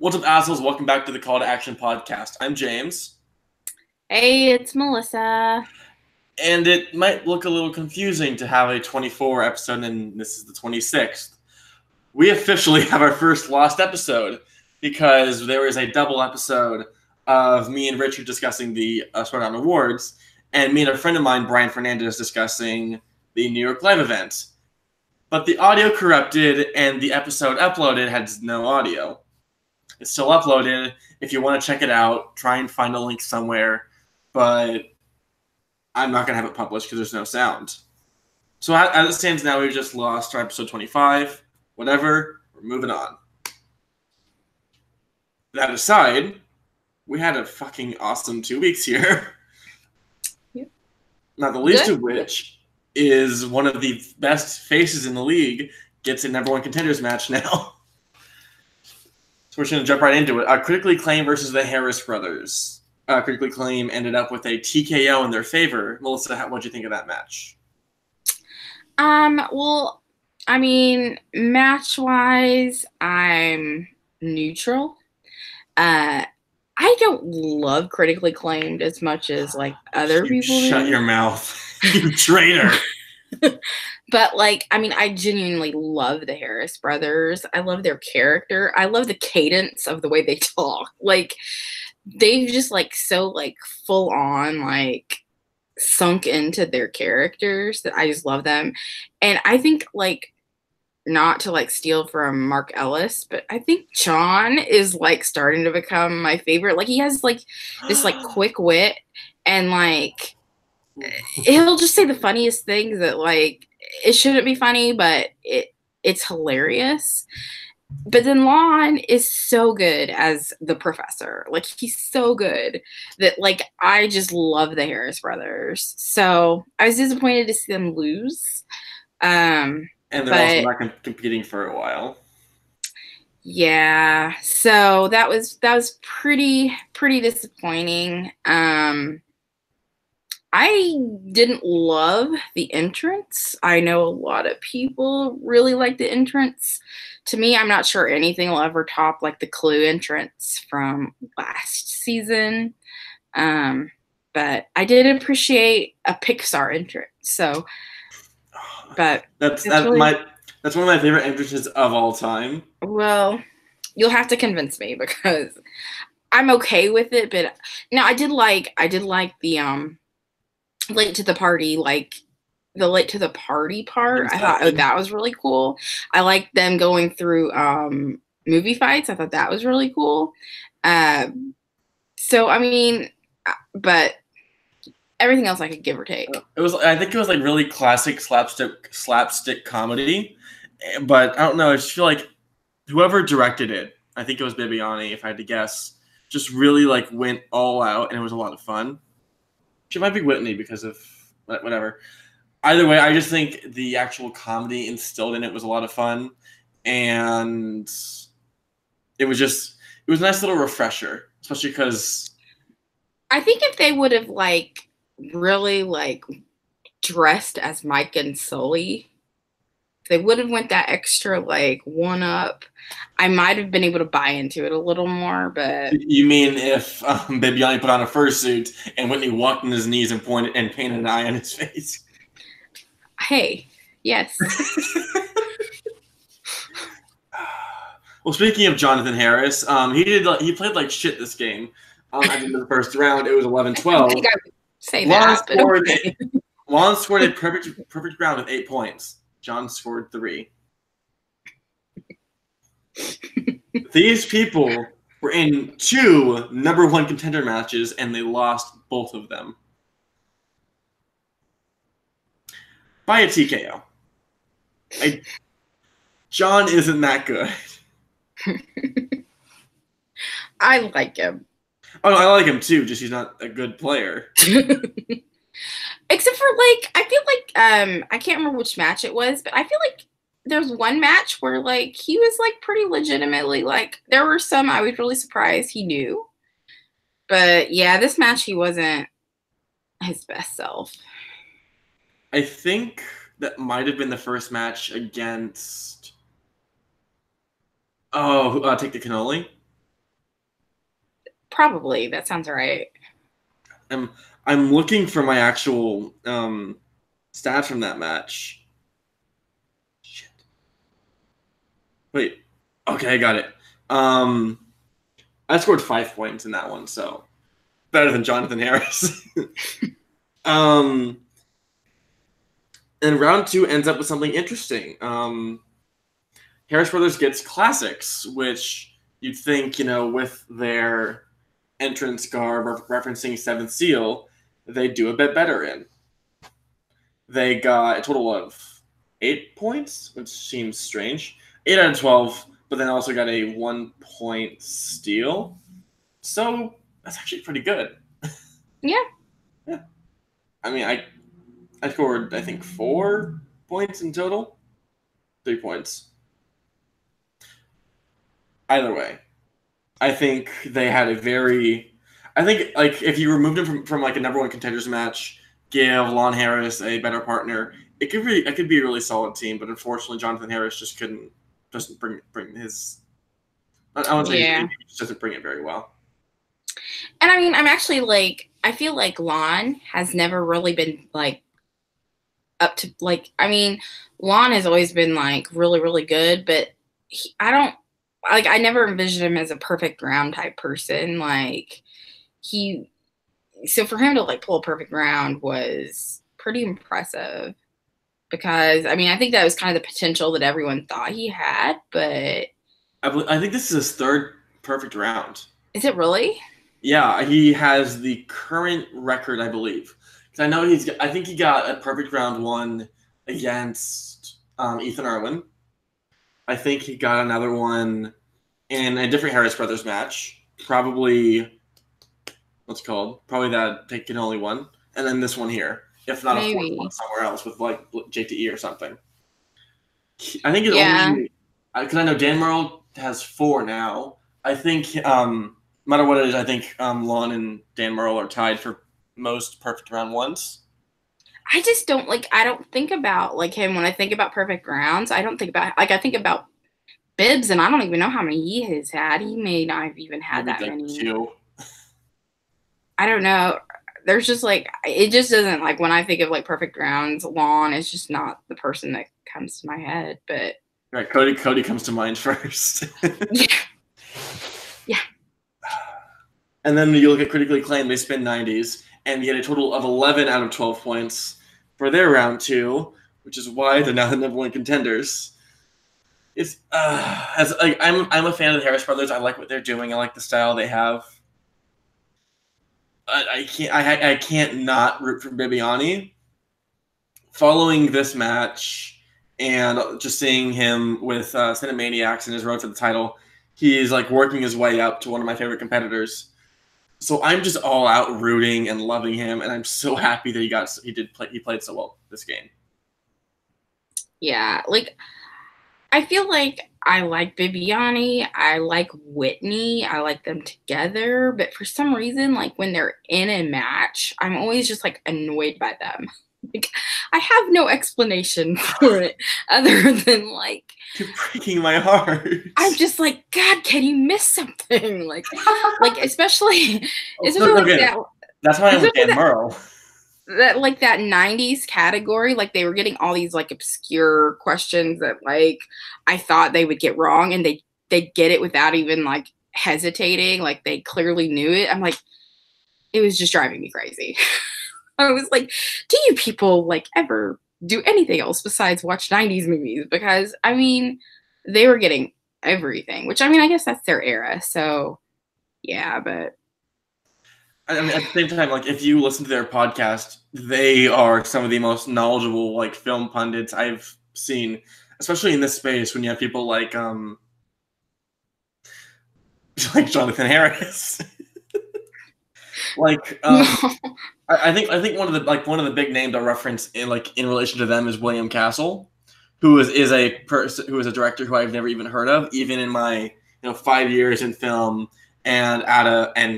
What's up, assholes? Welcome back to the Call to Action podcast. I'm James, Hey, it's Melissa. and it might look a little confusing to have a 24 episode, and this is the 26th. We officially have our first lost episode because there was a double episode of me and Richard discussing the SmackDown Awards, and me and a friend of mine, Brian Fernandez, discussing the New York Live event. But the audio corrupted, and the episode uploaded had no audio. It's still uploaded. If you want to check it out, try and find a link somewhere. But I'm not going to have it published because there's no sound. So as it stands now, we've just lost our episode 25. Whatever, we're moving on. That aside, we had a fucking awesome 2 weeks here. Yep. Not the least of which is one of the best faces in the league gets a number one contenders match now. So we're just going to jump right into it. Critically Acclaimed versus the Harris Brothers. Critically Acclaimed ended up with a TKO in their favor. Melissa, what'd you think of that match? Well, I mean, match-wise, I'm neutral. I don't love Critically Acclaimed as much as, like, other people do. Shut your mouth, you traitor. But, like, I mean, I genuinely love the Harris Brothers. I love their character. I love the cadence of the way they talk. Like, they've just, like, so, like, full on, like, sunk into their characters that I just love them. And I think, like, not to, like, steal from Mark Ellis, but I think John is, like, starting to become my favorite. Like, he has, like, this, like, quick wit, and, like, he'll just say the funniest things that, like, it shouldn't be funny, but it's hilarious. But then Lon is so good as the professor. Like, he's so good that, like, I just love the Harris Brothers. So I was disappointed to see them lose. And they're also not competing for a while. Yeah. So that was pretty disappointing. I didn't love the entrance. I know a lot of people really like the entrance. To me, I'm not sure anything will ever top, like, the Clue entrance from last season. But I did appreciate a Pixar entrance. So, but that's one of my favorite entrances of all time. Well, you'll have to convince me because I'm okay with it. But no, I did like the late to the party, like the late to the party part. I thought that was really cool. I liked them going through movie fights. I thought that was really cool. So I mean, but everything else I could give or take. I think it was like really classic slapstick comedy, but I don't know. I just feel like whoever directed it, I think it was Bibiani, if I had to guess, just really like went all out, and it was a lot of fun. She might be Whitney because of whatever. Either way, I just think the actual comedy instilled in it was a lot of fun, and it was a nice little refresher, especially because I think if they would have, like, really, like, dressed as Mike and Sully, they would have went that extra, like, one up. I might have been able to buy into it a little more, but... You mean if Bibiani put on a fursuit and Whitney walked on his knees and pointed and painted an eye on his face? Hey, yes. Well, speaking of Jonathan Harris, he played like shit this game. At the end of the first round, it was 11-12. I think I would say that. Lon scored a perfect round with 8 points. John scored 3. These people were in 2 number one contender matches, and they lost both of them by a TKO. John isn't that good. I like him. Oh, I like him too, just he's not a good player. Except for, like, I feel like, I can't remember which match it was, but I feel like there's one match where, like, he was, like, pretty legitimately, like, there were some I was really surprised he knew. But, yeah, this match, he wasn't his best self. I think that might have been the first match against... Take the Cannoli? Probably. That sounds right. I'm looking for my actual stats from that match. Shit. Wait. Okay, I got it. I scored 5 points in that one, so better than Jonathan Harris. And round 2 ends up with something interesting. Harris Brothers gets classics, which you'd think, with their entrance garb referencing Seventh Seal, they do a bit better in. They got a total of 8 points, which seems strange. 8 out of 12, but then also got a 1-point steal. So that's actually pretty good. Yeah. Yeah. I mean, I scored, I think, 4 points in total. 3 points. Either way, I think they had if you removed him from like a number 1 contenders match, give Lon Harris a better partner, it could be a really solid team. But unfortunately, Jonathan Harris just doesn't bring his. I don't say he just doesn't bring it very well. And I mean, I feel like Lon has never really been like up to Lon has always been like really, really good, but I never envisioned him as a perfect round type person. So for him to like pull a perfect round was pretty impressive because I think that was kind of the potential that everyone thought he had, but I think this is his 3rd perfect round. Is it really? Yeah, he has the current record, I believe. Because I know I think he got a perfect round 1 against Ethan Irwin. I think he got another one in a different Harris Brothers match. Probably, probably that Taken Only one. And then this one here. If not a 4th one somewhere else with like JTE or something. I think it's only... Because I know Dan Murrell has 4 now. I think, no matter what it is, I think Lon and Dan Murrell are tied for most perfect round 1s. I just don't I don't think about like him when I think about perfect rounds. I don't think about I think about Bibbs, and I don't even know how many he has had. He may not have even had that many. 2. I don't know. There's just it just doesn't when I think of like perfect rounds, Lon is just not the person that comes to my head. But right, Cody comes to mind first. Yeah. And then you look at Critically Acclaimed, they spin 90s and get a total of 11 out of 12 points for their round 2, which is why they're now the number 1 contenders. It's I'm a fan of the Harris Brothers. I like what they're doing. I like the style they have. I can't not root for Bibiani. Following this match and just seeing him with Cinemaniacs in his road to the title, he's working his way up to one of my favorite competitors. So I'm just all out rooting and loving him, and I'm so happy that he played so well this game. Yeah, I feel like I like Bibiani, I like Whitney, I like them together, but for some reason, when they're in a match, I'm always just annoyed by them. I have no explanation for it other than you're breaking my heart. I'm just God, can you miss something? Especially that. That's why I'm with Dan Murrell. That that 90s category, they were getting all these obscure questions that I thought they would get wrong, and they'd get it without even hesitating. They clearly knew it. I'm it was just driving me crazy. I was do you people ever do anything else besides watch 90s movies? Because they were getting everything, which I guess that's their era. So yeah, but at the same time, if you listen to their podcast, they are some of the most knowledgeable film pundits I've seen, especially in this space when you have people like Jonathan Harris. I think one of the big names I reference in relation to them is William Castle, who is a director who I've never even heard of, even in my 5 years in film and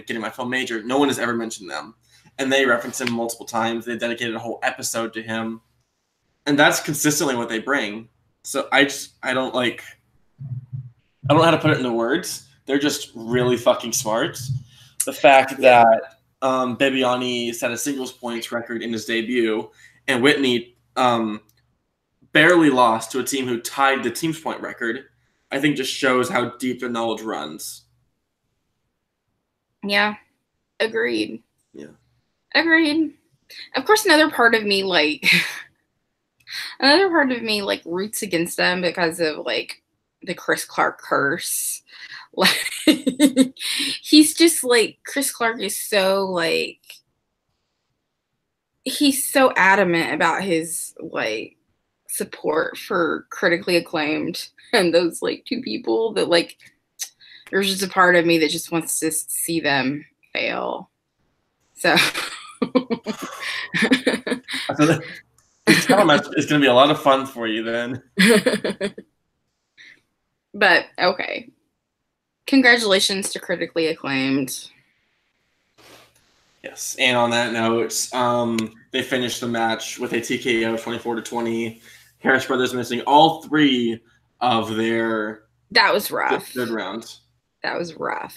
getting my film major. No one has ever mentioned them, and they reference him multiple times. They dedicated a whole episode to him, and that's consistently what they bring. So I don't know how to put it into words. They're just really fucking smart. the fact that Bibiani set a singles points record in his debut, and Whitney barely lost to a team who tied the team's point record, I think just shows how deep their knowledge runs. Yeah. Agreed. Yeah. Agreed. Of course, another part of me roots against them because of like the Chris Clark curse. Like he's just like Chris Clark is so like he's so adamant about his like support for critically acclaimed and those like two people that like there's just a part of me that just wants to see them fail. So this title match is going to be a lot of fun for you then. But okay. Congratulations to critically acclaimed. Yes, and on that note, they finished the match with a TKO 24-20. Harris Brothers missing all three of their that was rough. Third round. That was rough.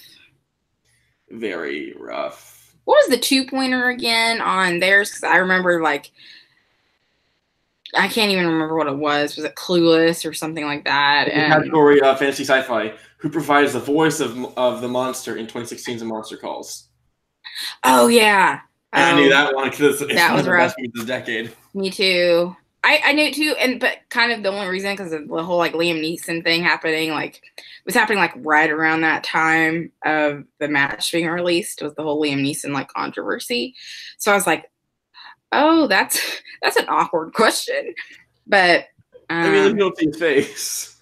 Very rough. What was the 2-pointer again on theirs? Because I remember like I can't even remember what it was. Was it Clueless or something like that? And category of fantasy sci-fi. Who provides the voice of the monster in 2016's Monster Calls? Oh yeah, and I knew that one because it's that one was of the rough. best movies of the decade. Me too. I knew it too, but kind of the only reason because of the whole like Liam Neeson thing happening, like it was happening like right around that time of the match being released was the whole Liam Neeson like controversy. So I was like, oh, that's an awkward question, but I mean, look at his face.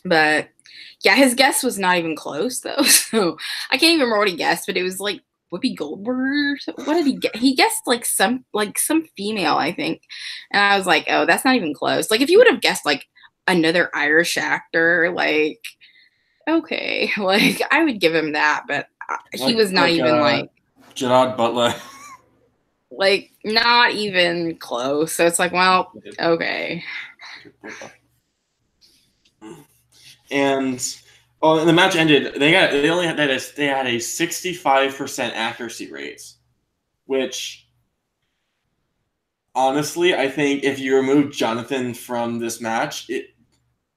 But yeah, his guess was not even close though. So I can't even remember what he guessed, but it was like Whoopi Goldberg. What did he get? He guessed like some female, I think. And I was like, oh, that's not even close. Like if you would have guessed like another Irish actor, like okay, like I would give him that, but he was not even like Gerard Butler. Like not even close. So it's like, well, okay. And the match ended. They had a 65% accuracy rate, which honestly, I think if you remove Jonathan from this match,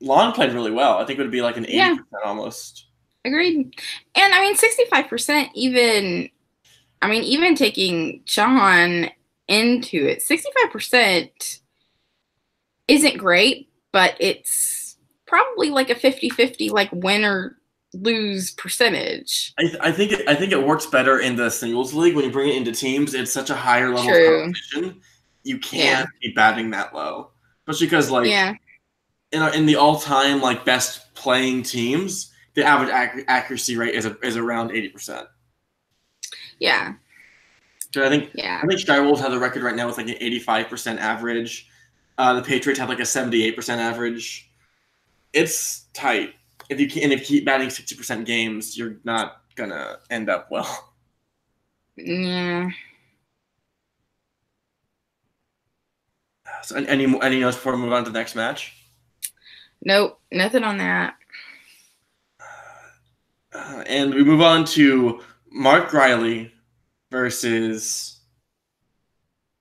Lon played really well. I think it would be like an 80% almost. Agreed. And I mean 65% even taking John into it, 65% isn't great, but it's probably like a 50-50 like win or lose percentage. I think it works better in the singles league when you bring it into teams. It's such a higher level of competition. You can't be batting that low, especially because like in the all time like best playing teams, the average accuracy rate is around 80%. Yeah. So I think Sky Wolves have the record right now with like an 85% average. The Patriots have like a 78% average. It's tight. If you keep batting 60% games, you're not gonna end up well. Yeah. So any notes before we move on to the next match? Nope, nothing on that. And we move on to Mark Riley versus.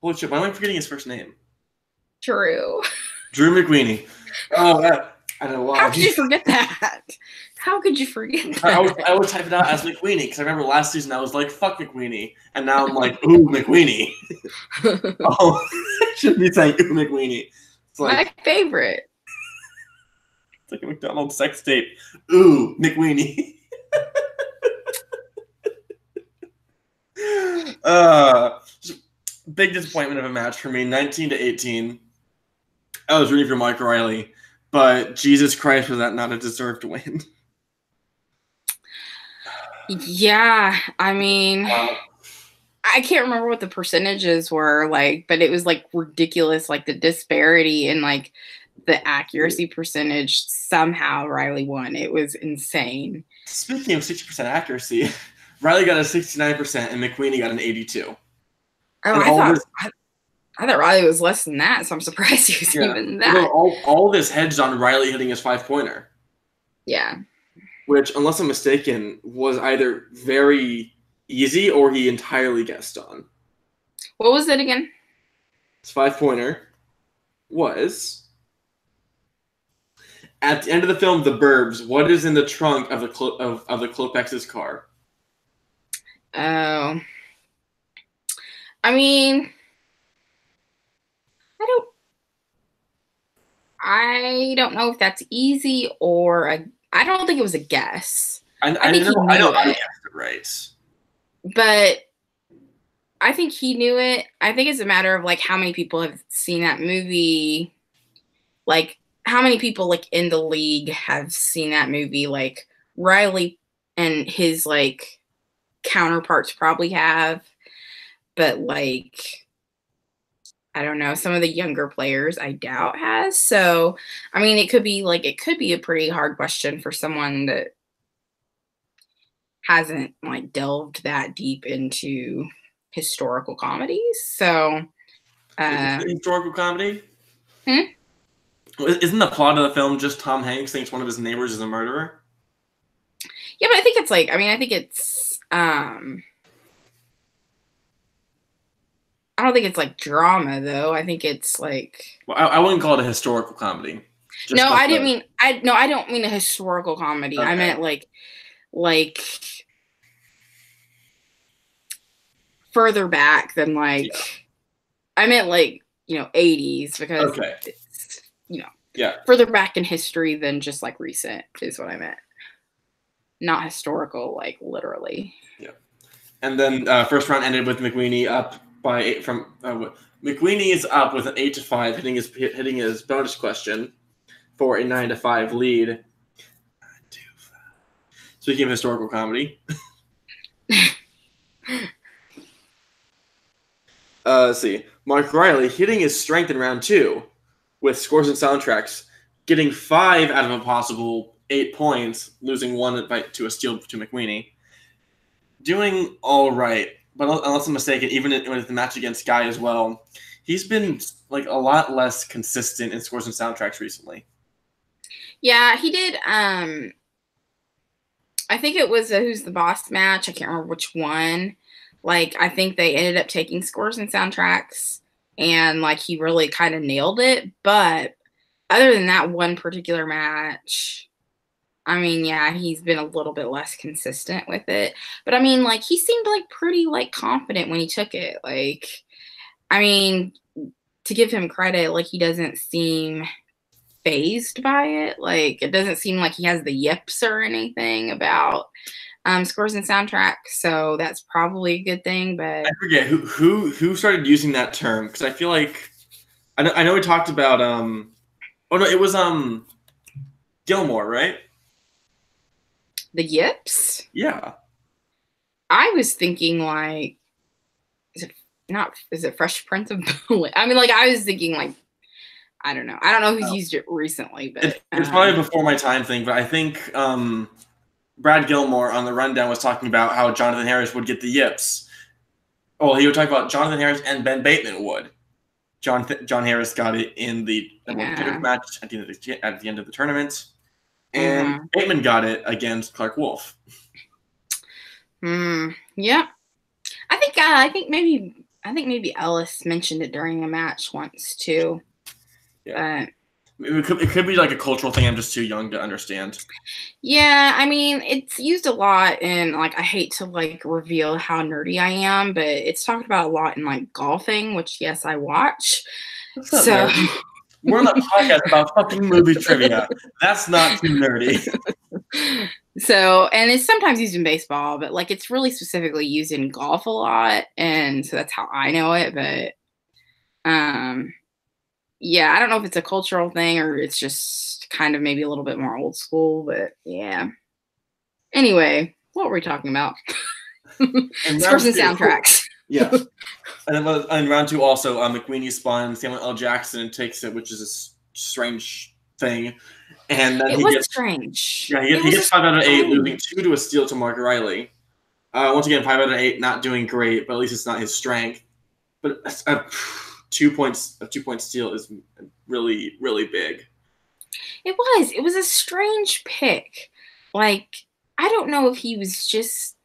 Holy shit! Why am I forgetting his first name? Drew McWeeny. Oh, I don't know why. How could you forget that? How could you forget that? I would type it out as McWeeny because I remember last season I was like, fuck McWeeny. And now I'm like, ooh, McWeeny. Oh, I should be saying ooh, McWeeny. It's like, my favorite. It's like a McDonald's sex tape. Ooh, McWeeny. Big disappointment of a match for me. 19-18. I was rooting for Mike Riley. But Jesus Christ, was that not a deserved win? Yeah, I mean, I can't remember what the percentages were like, but it was like ridiculous, like the disparity in like the accuracy percentage. Somehow Riley won. It was insane. Speaking of 60% accuracy, Riley got a 69% and McWeeny got an 82%. Oh, I thought Riley was less than that, so I'm surprised he was even that. All this hedged on Riley hitting his 5-pointer. Yeah. which, unless I'm mistaken, was either very easy or he entirely guessed on. What was it again? His 5-pointer was, at the end of the film, The Burbs, what is in the trunk of the Klopex's car? Oh. I mean, I don't know if that's easy or I don't think it was a guess. I know I guessed it right. But I think he knew it. I think it's a matter of like how many people have seen that movie. Like how many people like in the league have seen that movie? Like Riley and his like counterparts probably have, but like I don't know, some of the younger players I doubt has. So I mean it could be a pretty hard question for someone that hasn't like delved that deep into historical comedies. So historical comedy? Hmm? Isn't the plot of the film just Tom Hanks thinks one of his neighbors is a murderer? Yeah, but I think it's like, I mean, I think it's, I don't think it's like drama though. I think it's like. Well, I wouldn't call it a historical comedy. No, I didn't mean, I don't mean a historical comedy. Okay. I meant like further back than like, yeah. I meant like, 80s because it's, further back in history than just like recent is what I meant. Not historical, like literally. Yeah. And then first round ended with McWeeny up by 8 from McWeeny is up with an 8-5, hitting his bonus question for a 9-5 lead. Speaking of historical comedy. Let's see. Mark Riley hitting his strength in round 2 with scores and soundtracks, getting 5 out of a possible 8 points, losing 1 to a steal to McWeeny. Doing all right, but unless I'm mistaken, even with the match against Guy as well, he's been like a lot less consistent in scores and soundtracks recently. Yeah, he did. I think it was a Who's the Boss match. I can't remember which one. Like, I think they ended up taking scores and soundtracks, and like he really kind of nailed it. But other than that one particular match, I mean, yeah, he's been a little bit less consistent with it. But I mean, like, he seemed like pretty like confident when he took it. Like, I mean, to give him credit, like he doesn't seem phased by it. Like, it doesn't seem like he has the yips or anything about scores and soundtracks. So that's probably a good thing. But I forget who started using that term, because I feel like I know we talked about oh no, it was Gilmore, right? The yips? Yeah. I was thinking like, is it Fresh Prince of Bel-Air? I mean, like, I was thinking like, I don't know who's used it recently, but it's probably before my time thing. But I think Brad Gilmore on the rundown was talking about how Jonathan Harris would get the yips. Oh, he would talk about Jonathan Harris and Ben Bateman would. John Harris got it in the match at the end of the tournament. And Bateman got it against Clark Wolf. Yeah, I think maybe Ellis mentioned it during a match once too. Yeah, it could be like a cultural thing. I'm just too young to understand. Yeah, I mean, it's used a lot in like, I hate to like reveal how nerdy I am, but it's talked about a lot in like golfing, which yes, I watch. So. We're on a podcast about fucking movie trivia. That's not too nerdy. So, and it's sometimes used in baseball, but like it's really specifically used in golf a lot, and so that's how I know it. But, yeah, I don't know if it's a cultural thing or it's just kind of maybe a little bit more old school. But yeah. Anyway, what were we talking about? Scores and soundtracks. Yeah. And then in round 2 also, McWeeny spawns Samuel L. Jackson and takes it, which is a strange thing. And then it was strange. Yeah, he gets 5 out of 8, losing 2 to a steal to Mark Riley. Once again, 5 out of 8, not doing great, but at least it's not his strength. But a 2-point steal is really, really big. It was a strange pick. like, I don't know if he was just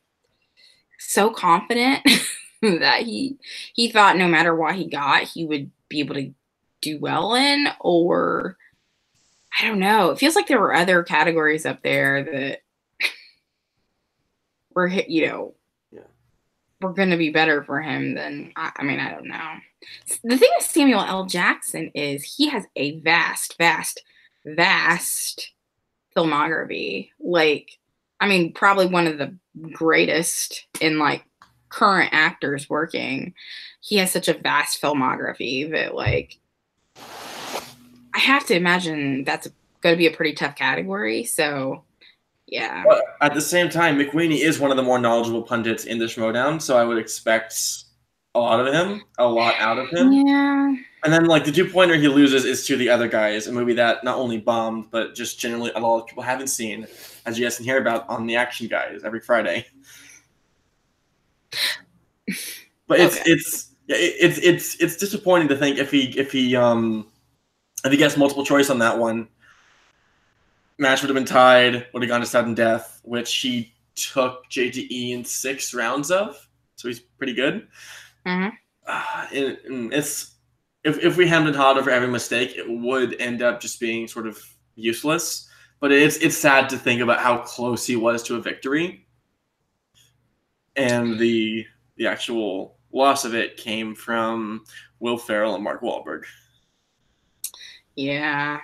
so confident that he thought no matter what he got, he would be able to do well in, or I don't know. It feels like there were other categories up there that were Yeah. were going to be better for him than I mean, I don't know. The thing with Samuel L. Jackson is he has a vast filmography. Like, I mean, probably one of the greatest in like current actors working. He has such a vast filmography that like I have to imagine that's going to be a pretty tough category. So, yeah. But at the same time, McWaney is one of the more knowledgeable pundits in the Schmodown, so I would expect a lot out of him. Yeah. And then, like, the 2-pointer he loses is to the other guys, a movie that not only bombed, but just generally a lot of people haven't seen, as you guys can hear about on the Action Guys every Friday. But it's disappointing to think if he gets multiple choice on that one, match would have been tied, would have gone to sudden death, which he took JTE in 6 rounds of, so he's pretty good. Mm-hmm. It's if we hemmed and hawed over every mistake, it would end up just being sort of useless. But it's sad to think about how close he was to a victory, and the actual loss of it came from Will Ferrell and Mark Wahlberg. Yeah.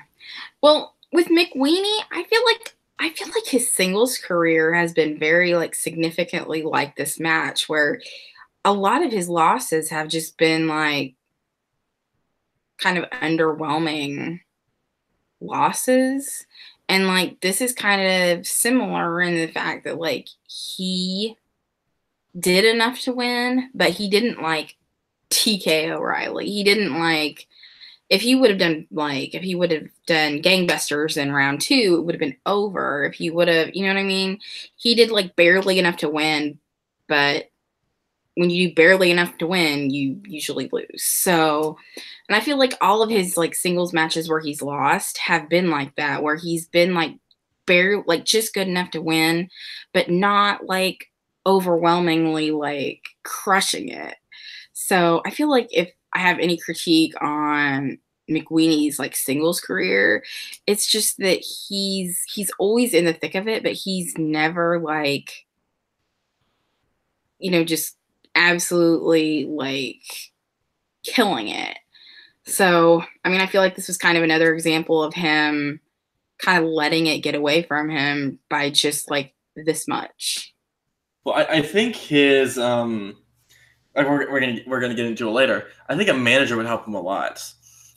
Well, with McWaney, I feel like his singles career has been very like significantly like this match, where a lot of his losses have just been like kind of underwhelming losses. And like this is kind of similar in the fact that like he did enough to win, but he didn't like TK O'Reilly. He didn't like if he would have done gangbusters in round 2, it would have been over. If he would have, you know what I mean? He did like barely enough to win, but when you do barely enough to win, you usually lose. So, and I feel like all of his like singles matches where he's lost have been like that, where he's been like barely like just good enough to win, but not like overwhelmingly like crushing it. So I feel like if I have any critique on McWeeney's like singles career, it's just that he's always in the thick of it, but he's never like, just absolutely like killing it. So, I mean, I feel like this was kind of another example of him kind of letting it get away from him by just like this much. Well, I think his we're gonna get into it later. I think a manager would help him a lot,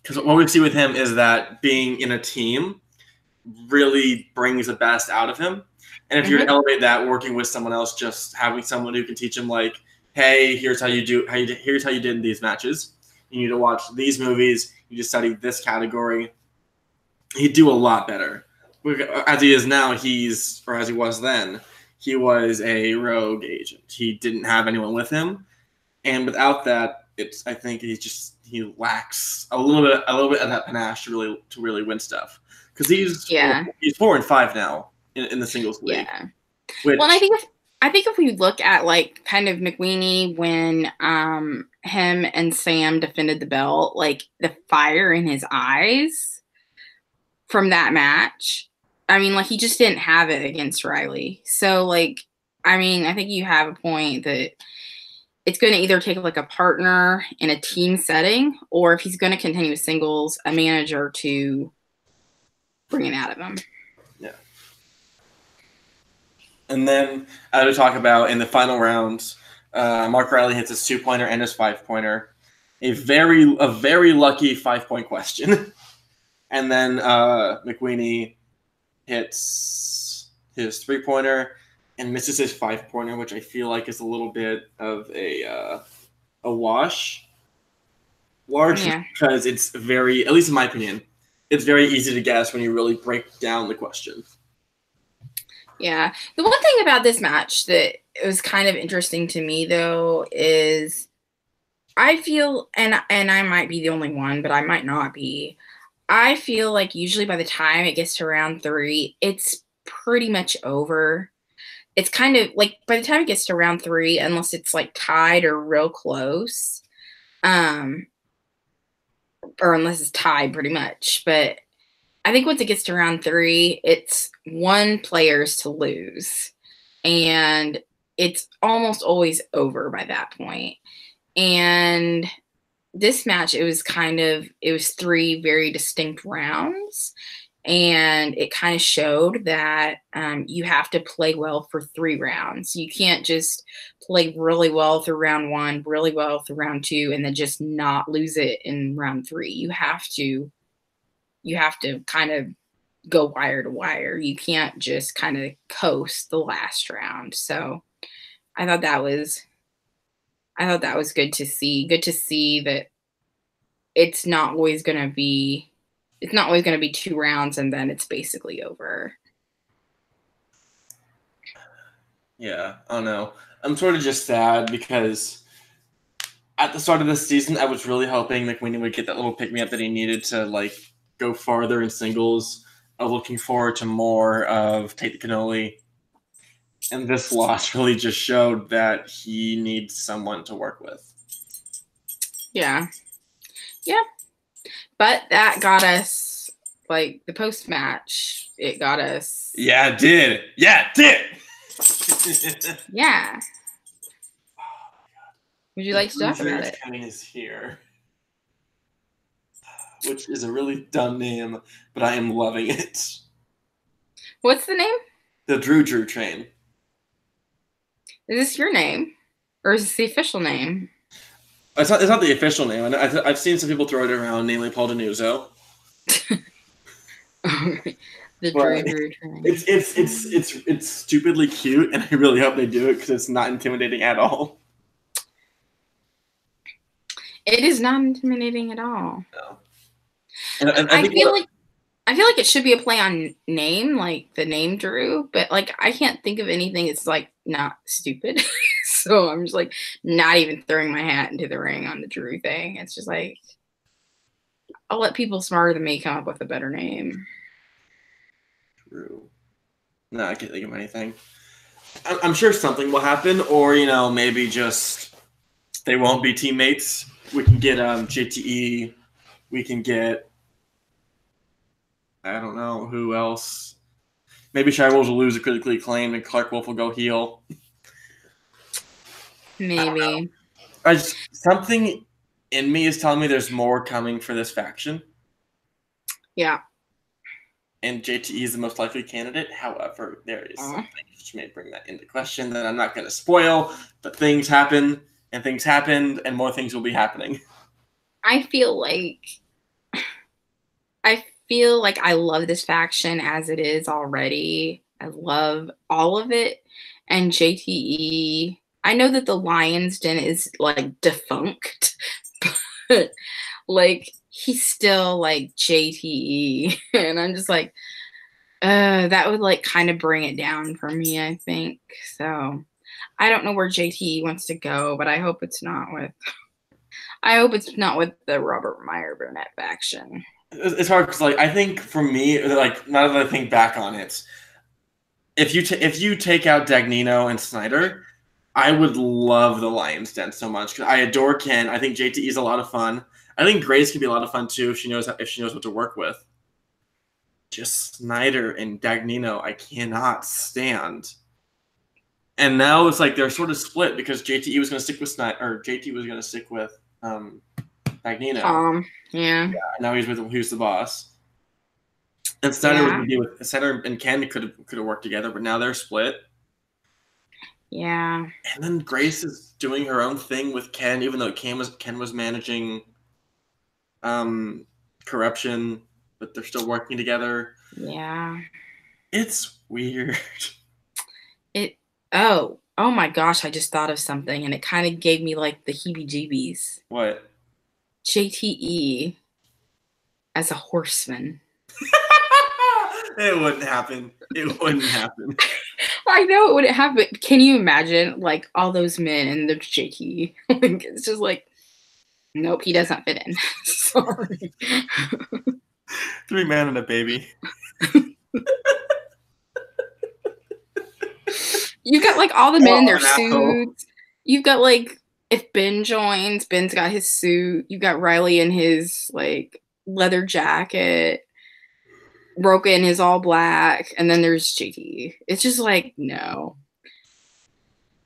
because what we see with him is that being in a team really brings the best out of him. And if you're to elevate that, working with someone else, just having someone who can teach him, like, hey, here's how you here's how you did in these matches. You need to watch these movies. You just study this category. He'd do a lot better. As he is now, as he was then, he was a rogue agent. He didn't have anyone with him. And without that, I think he lacks a little bit of that panache to really win stuff. Because he's 4-5 now in the singles league. Yeah. Well, and I think if we look at like kind of McWeeney when him and Sam defended the belt, like the fire in his eyes from that match, I mean, like he just didn't have it against Riley. So like, I mean, I think you have a point that it's going to either take like a partner in a team setting, or if he's going to continue singles, a manager to bring it out of him. Yeah. And then, as we talk about in the final rounds, Mark Riley hits his 2-pointer and his 5-pointer. A very lucky 5-point question. And then McWeeney hits his 3-pointer and misses his 5-pointer, which I feel like is a little bit of a wash. Largely because it's very, at least in my opinion, it's very easy to guess when you really break down the question. Yeah. The one thing about this match that was kind of interesting to me, though, is I feel, and I might be the only one, but I might not be, I feel like usually by the time it gets to round 3, it's pretty much over. It's kind of like by the time it gets to round 3, unless it's like tied or real close, um, or unless it's tied pretty much. But I think once it gets to round 3, it's one player's to lose. And it's almost always over by that point. And this match, it was 3 very distinct rounds. And it kind of showed that you have to play well for 3 rounds. You can't just play really well through round 1, really well through round 2, and then just not lose it in round 3. You have to kind of go wire to wire. You can't just kind of coast the last round. So I thought that was good to see. Good to see that it's not always going to be 2 rounds and then it's basically over. Yeah, I don't know. I'm sort of just sad because at the start of this season, I was really hoping McWhinnie would get that little pick-me-up that he needed to like go farther in singles. I was looking forward to more of Take the Cannoli. And this loss really just showed that he needs someone to work with. Yeah. Yeah. But that got us, like, the post-match. It got us. Yeah, it did. Yeah, it did. Yeah. Would you like to talk about it? Kenny is here. Which is a really dumb name, but I am loving it. What's the name? The Drew Train. Is this your name? Or is this the official name? It's not the official name. I've seen some people throw it around, namely Paul Denuzzo. The Drew Train. It's stupidly cute, and I really hope they do it because it's not intimidating at all. It is not intimidating at all. No. And I feel like it should be a play on name, like the name Drew, but like I can't think of anything that's like not stupid. So I'm just like not even throwing my hat into the ring on the Drew thing. It's just like I'll let people smarter than me come up with a better name. Drew. No, I can't think of anything. I'm sure something will happen, or maybe just they won't be teammates. We can get JTE. We can get I don't know who else. Maybe Shire Wolves will lose a critically acclaimed, and Clark Wolf will go heel. Maybe. Something in me is telling me there's more coming for this faction. Yeah. And JTE is the most likely candidate. However, there is something which may bring that into question that I'm not going to spoil. But things happen, and things happened, and more things will be happening. I feel like I love this faction as it is already. I love all of it. And JTE, I know that the Lion's Den is like defunct, but like he's still like JTE. And I'm just like, that would like kind of bring it down for me, I think. So I don't know where JTE wants to go, but I hope it's not with the Robert Meyer Burnett faction. It's hard because, like, I think for me, like, now that I think back on it, if you take out Dagnino and Snyder, I would love the Lion's Den so much because I adore Ken. I think JTE is a lot of fun. I think Grace can be a lot of fun too if she knows what to work with. Just Snyder and Dagnino, I cannot stand. And now it's like they're sort of split because JTE was going to stick with Snyder, or JT was going to stick with Dagnino. Yeah. Now he's the boss. And Snyder was going to be with Snyder and Ken could have worked together, but now they're split. Yeah. And then Grace is doing her own thing with Ken, even though Ken was managing corruption, but they're still working together. Yeah. It's weird. Oh my gosh, I just thought of something and it kind of gave me like the heebie-jeebies. What? JTE as a horseman. It wouldn't happen. It wouldn't happen. I know it wouldn't happen. Can you imagine like all those men and there's JTE? Like, it's just like, nope, he doesn't fit in. Sorry. 3 men and a baby. You got like all the men in their Oh, no. suits. You've got like if Ben joins, Ben's got his suit. You've got Riley in his like leather jacket. Roka in his all black, and then there's JT. It's just like no,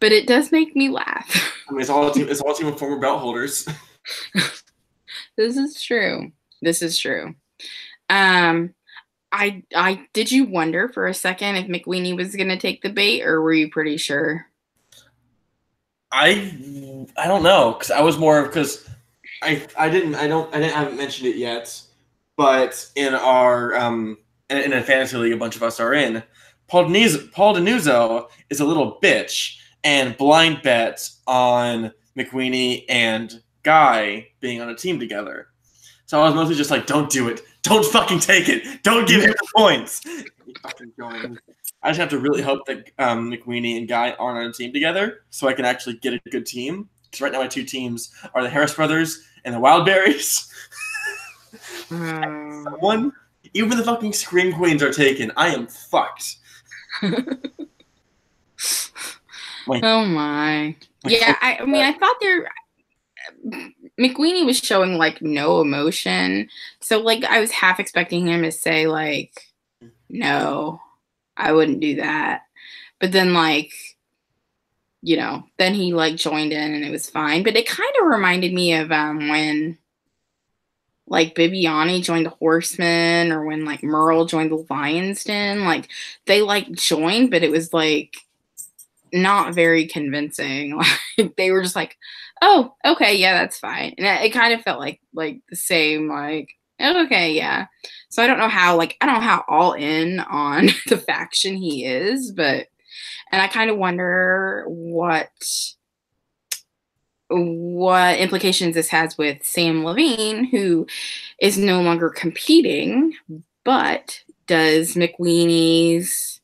but it does make me laugh. I mean, it's all team of former belt holders. This is true. This is true. I did you wonder for a second if McWeenie was gonna take the bait, or were you pretty sure? I don't know because I was more because I haven't mentioned it yet, but in our in a fantasy league a bunch of us are in, Paul Denuzzo is a little bitch and blind bets on McWeenie and Guy being on a team together. So I was mostly just like, don't do it. Don't fucking take it. Don't give him the points. I just have to really hope that McWeenie and Guy aren't on a team together so I can actually get a good team. Because right now my two teams are the Harris Brothers and the Wildberries. Someone, even when the fucking Scream Queens are taken, I am fucked. Oh my. Yeah, I mean, I thought McWeenie was showing like no emotion. So like I was half expecting him to say like, no, I wouldn't do that. But then like, then he like joined in and it was fine. But it kind of reminded me of when like Bibiani joined the Horsemen, or when like Merle joined the Lion's Den. Like they like joined, but it was like not very convincing. Like they were just like, oh, okay, yeah, that's fine. And it kind of felt like the same, like, okay, yeah. So I don't know how all in on the faction he is, and I kind of wonder what implications this has with Sam Levine, who is no longer competing, but does McWeenie's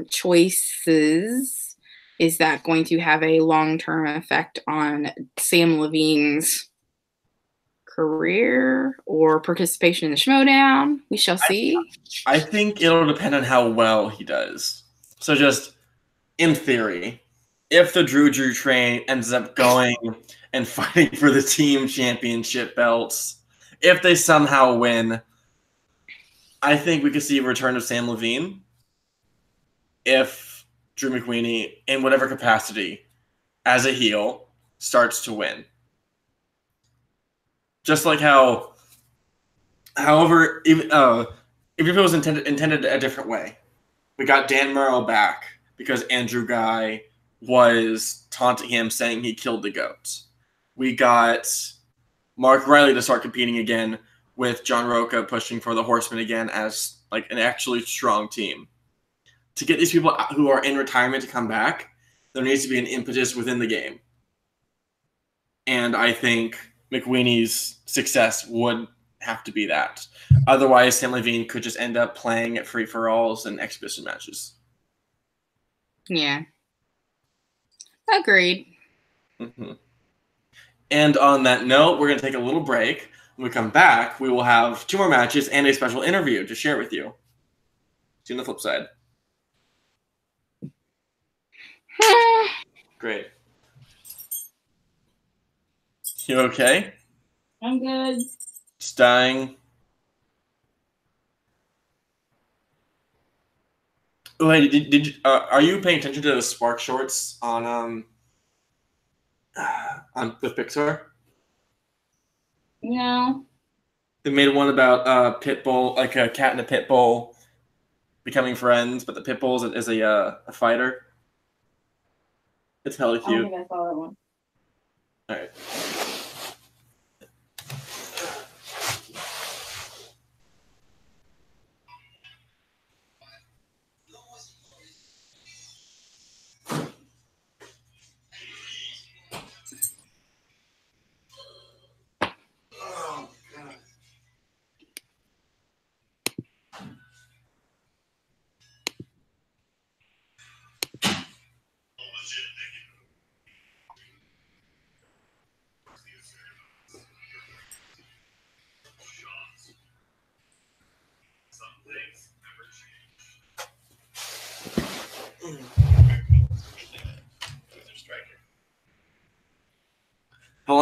choices, is that going to have a long-term effect on Sam Levine's career or participation in the Schmoedown? We shall see. I think it'll depend on how well he does. So just in theory, if the Drew train ends up going and fighting for the team championship belts, if they somehow win, I think we could see a return of Sam Levine. If Drew McWeenie, in whatever capacity, as a heel, starts to win. Just like however, even if it was intended a different way, we got Dan Murrow back because Andrew Guy was taunting him, saying he killed the goat. We got Mark Riley to start competing again, with John Roca pushing for the Horsemen again as like an actually strong team. To get these people who are in retirement to come back, there needs to be an impetus within the game. And I think McWeenie's success would have to be that. Otherwise, Sam Levine could just end up playing at free-for-alls and exhibition matches. Yeah. Agreed. Mm-hmm. And on that note, we're going to take a little break. When we come back, we will have 2 more matches and a special interview to share with you. See you on the flip side. Great. You okay? I'm good. Just dying. Oh, hey, did you, are you paying attention to the Spark shorts on the Pixar? No. They made one about Pitbull, like a cat and a pit bull becoming friends, but the pit bull is a fighter. It's hella cute. I don't think I saw that one. All right.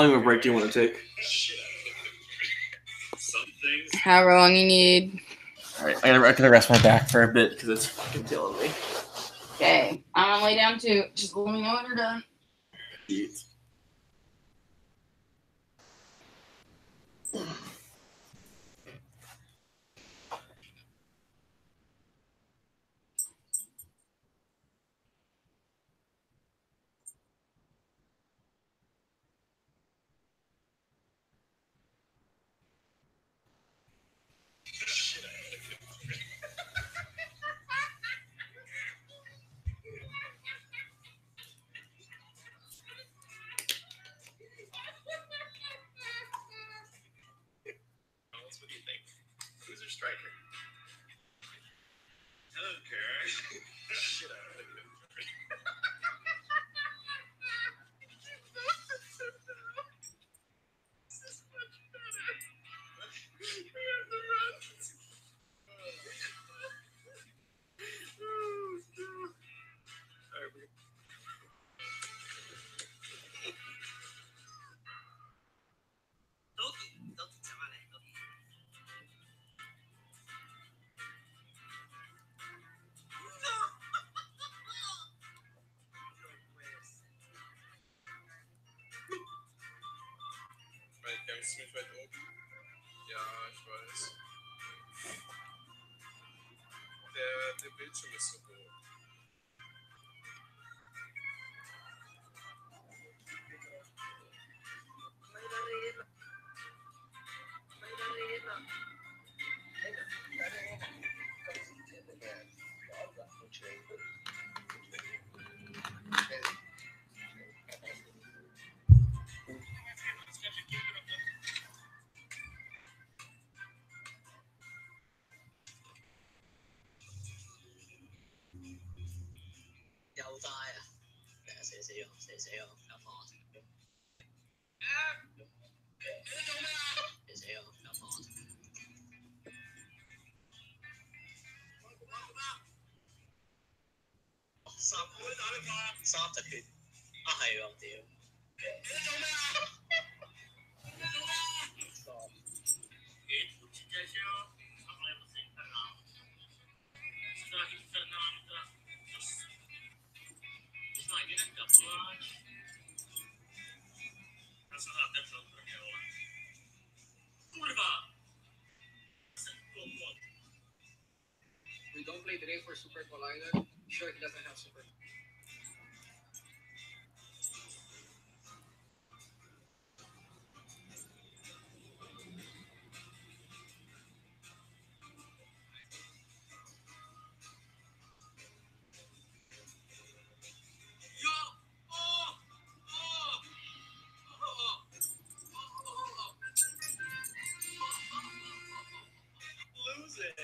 long of a break do you want to take? However long you need. All right, I gotta rest my back for a bit because it's fucking killing me. Okay, I'm gonna lay down too. Just let me know when you're done. Eat. What do you think? Who's a striker? Okay. Shit out of it. This is much better. We have to run. Ganz ziemlich weit oben. Ja, ich weiß. Der Bildschirm ist so hoch. We don't play today for Super Collider. Sure, it doesn't have Super.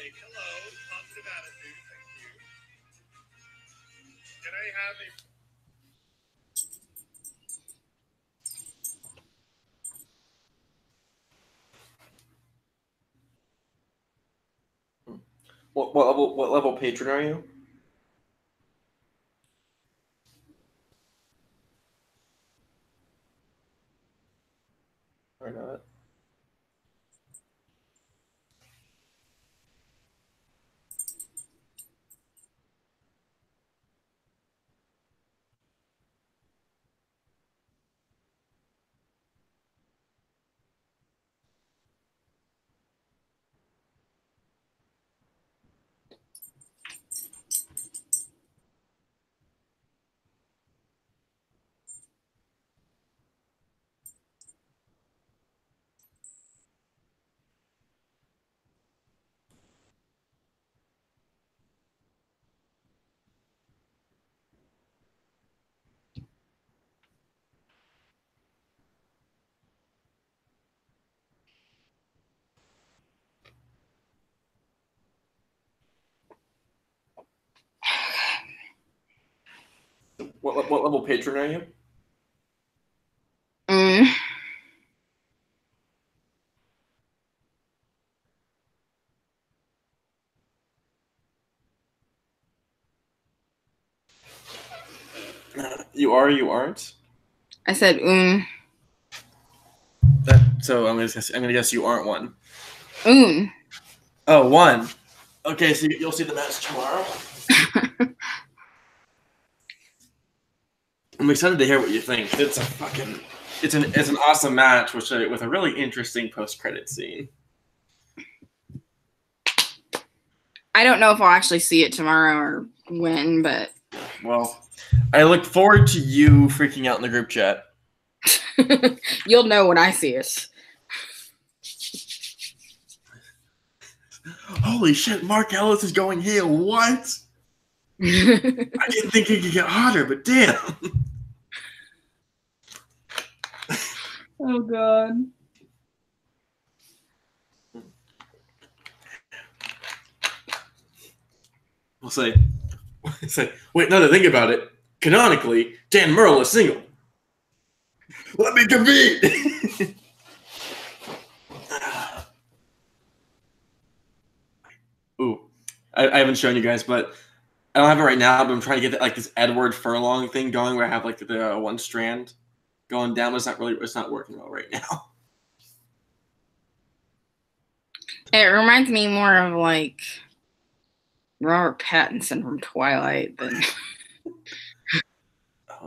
Hello, positive attitude. Thank you. Can I have a what level patron are you? Or not? What level patron are you? You are, you aren't? I said, So I'm gonna guess you aren't one. Oh, one. Okay, so you'll see the match tomorrow. I'm excited to hear what you think. It's an awesome match with a really interesting post-credit scene. I don't know if I'll actually see it tomorrow or when, but well, I look forward to you freaking out in the group chat. You'll know when I see it. Holy shit, Mark Ellis is going heel. What? I didn't think he could get hotter, but damn. Oh, God. We'll say, wait, now to think about it, canonically, Dan Murrell is single. Let me compete! Ooh, I haven't shown you guys, but I don't have it right now, but I'm trying to get like this Edward Furlong thing going where I have like the one strand going down, but it's not working well right now. It reminds me more of like Robert Pattinson from Twilight than.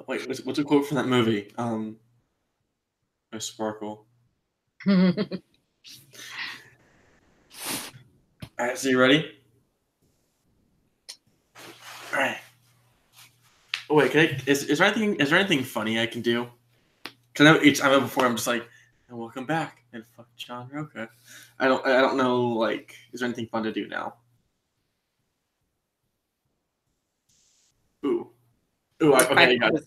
Wait, what's a quote from that movie? Sparkle. All right, so you ready? All right. Oh wait, is there anything funny I can do? Because I know each time before I'm just like, and welcome back and fuck John Roca. I don't know, like, is there anything fun to do now? Ooh, okay, I got it.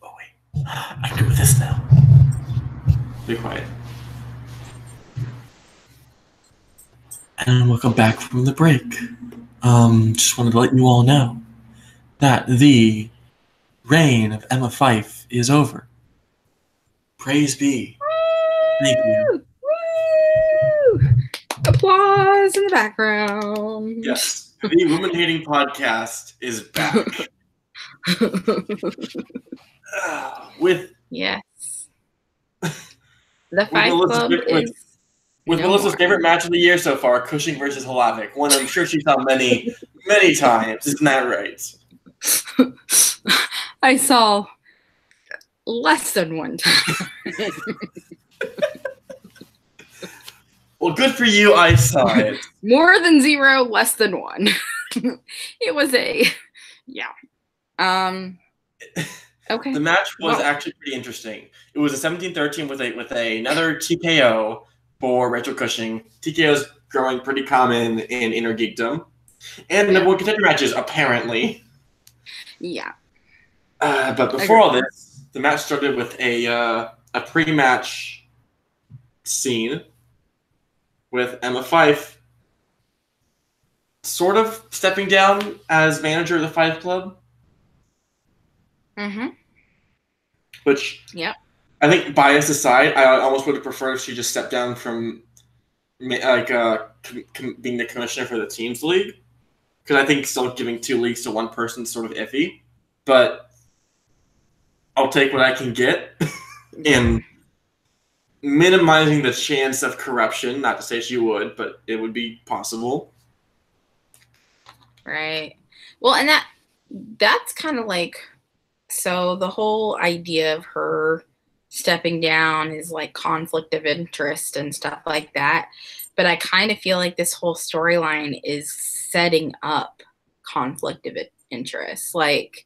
Oh wait, I can do this now. Be quiet. And welcome back from the break. Just wanted to let you all know that the reign of Emma Fyffe is over. Praise be. Thank you. Woo! Applause in the background. Yes, the Woman Hating Podcast is back. With yes, the Fight Club is with Melissa's favorite match of the year so far, Cushing versus Hlavik, one I'm sure she saw many times. Isn't that right? I saw less than one time. Well, good for you. I saw it. More than 0, less than 1. It was yeah. Okay. The match was actually pretty interesting. It was a 17-13 with another TKO for Rachel Cushing. TKO is growing pretty common in Inner Geekdom, and number one contender matches apparently. Yeah. But before all this, the match started with a pre-match scene with Emma Fyffe sort of stepping down as manager of the Fight Club. Mm-hmm. Which, I think, bias aside, I almost would have preferred if she just stepped down from being the commissioner for the teams league, because I think still giving 2 leagues to one person is sort of iffy. But I'll take what I can get in minimizing the chance of corruption. Not to say she would, but it would be possible. Right. Well, and that's kind of like, so the whole idea of her stepping down is like conflict of interest and stuff like that. But I kind of feel like this whole storyline is setting up conflict of interest. Like,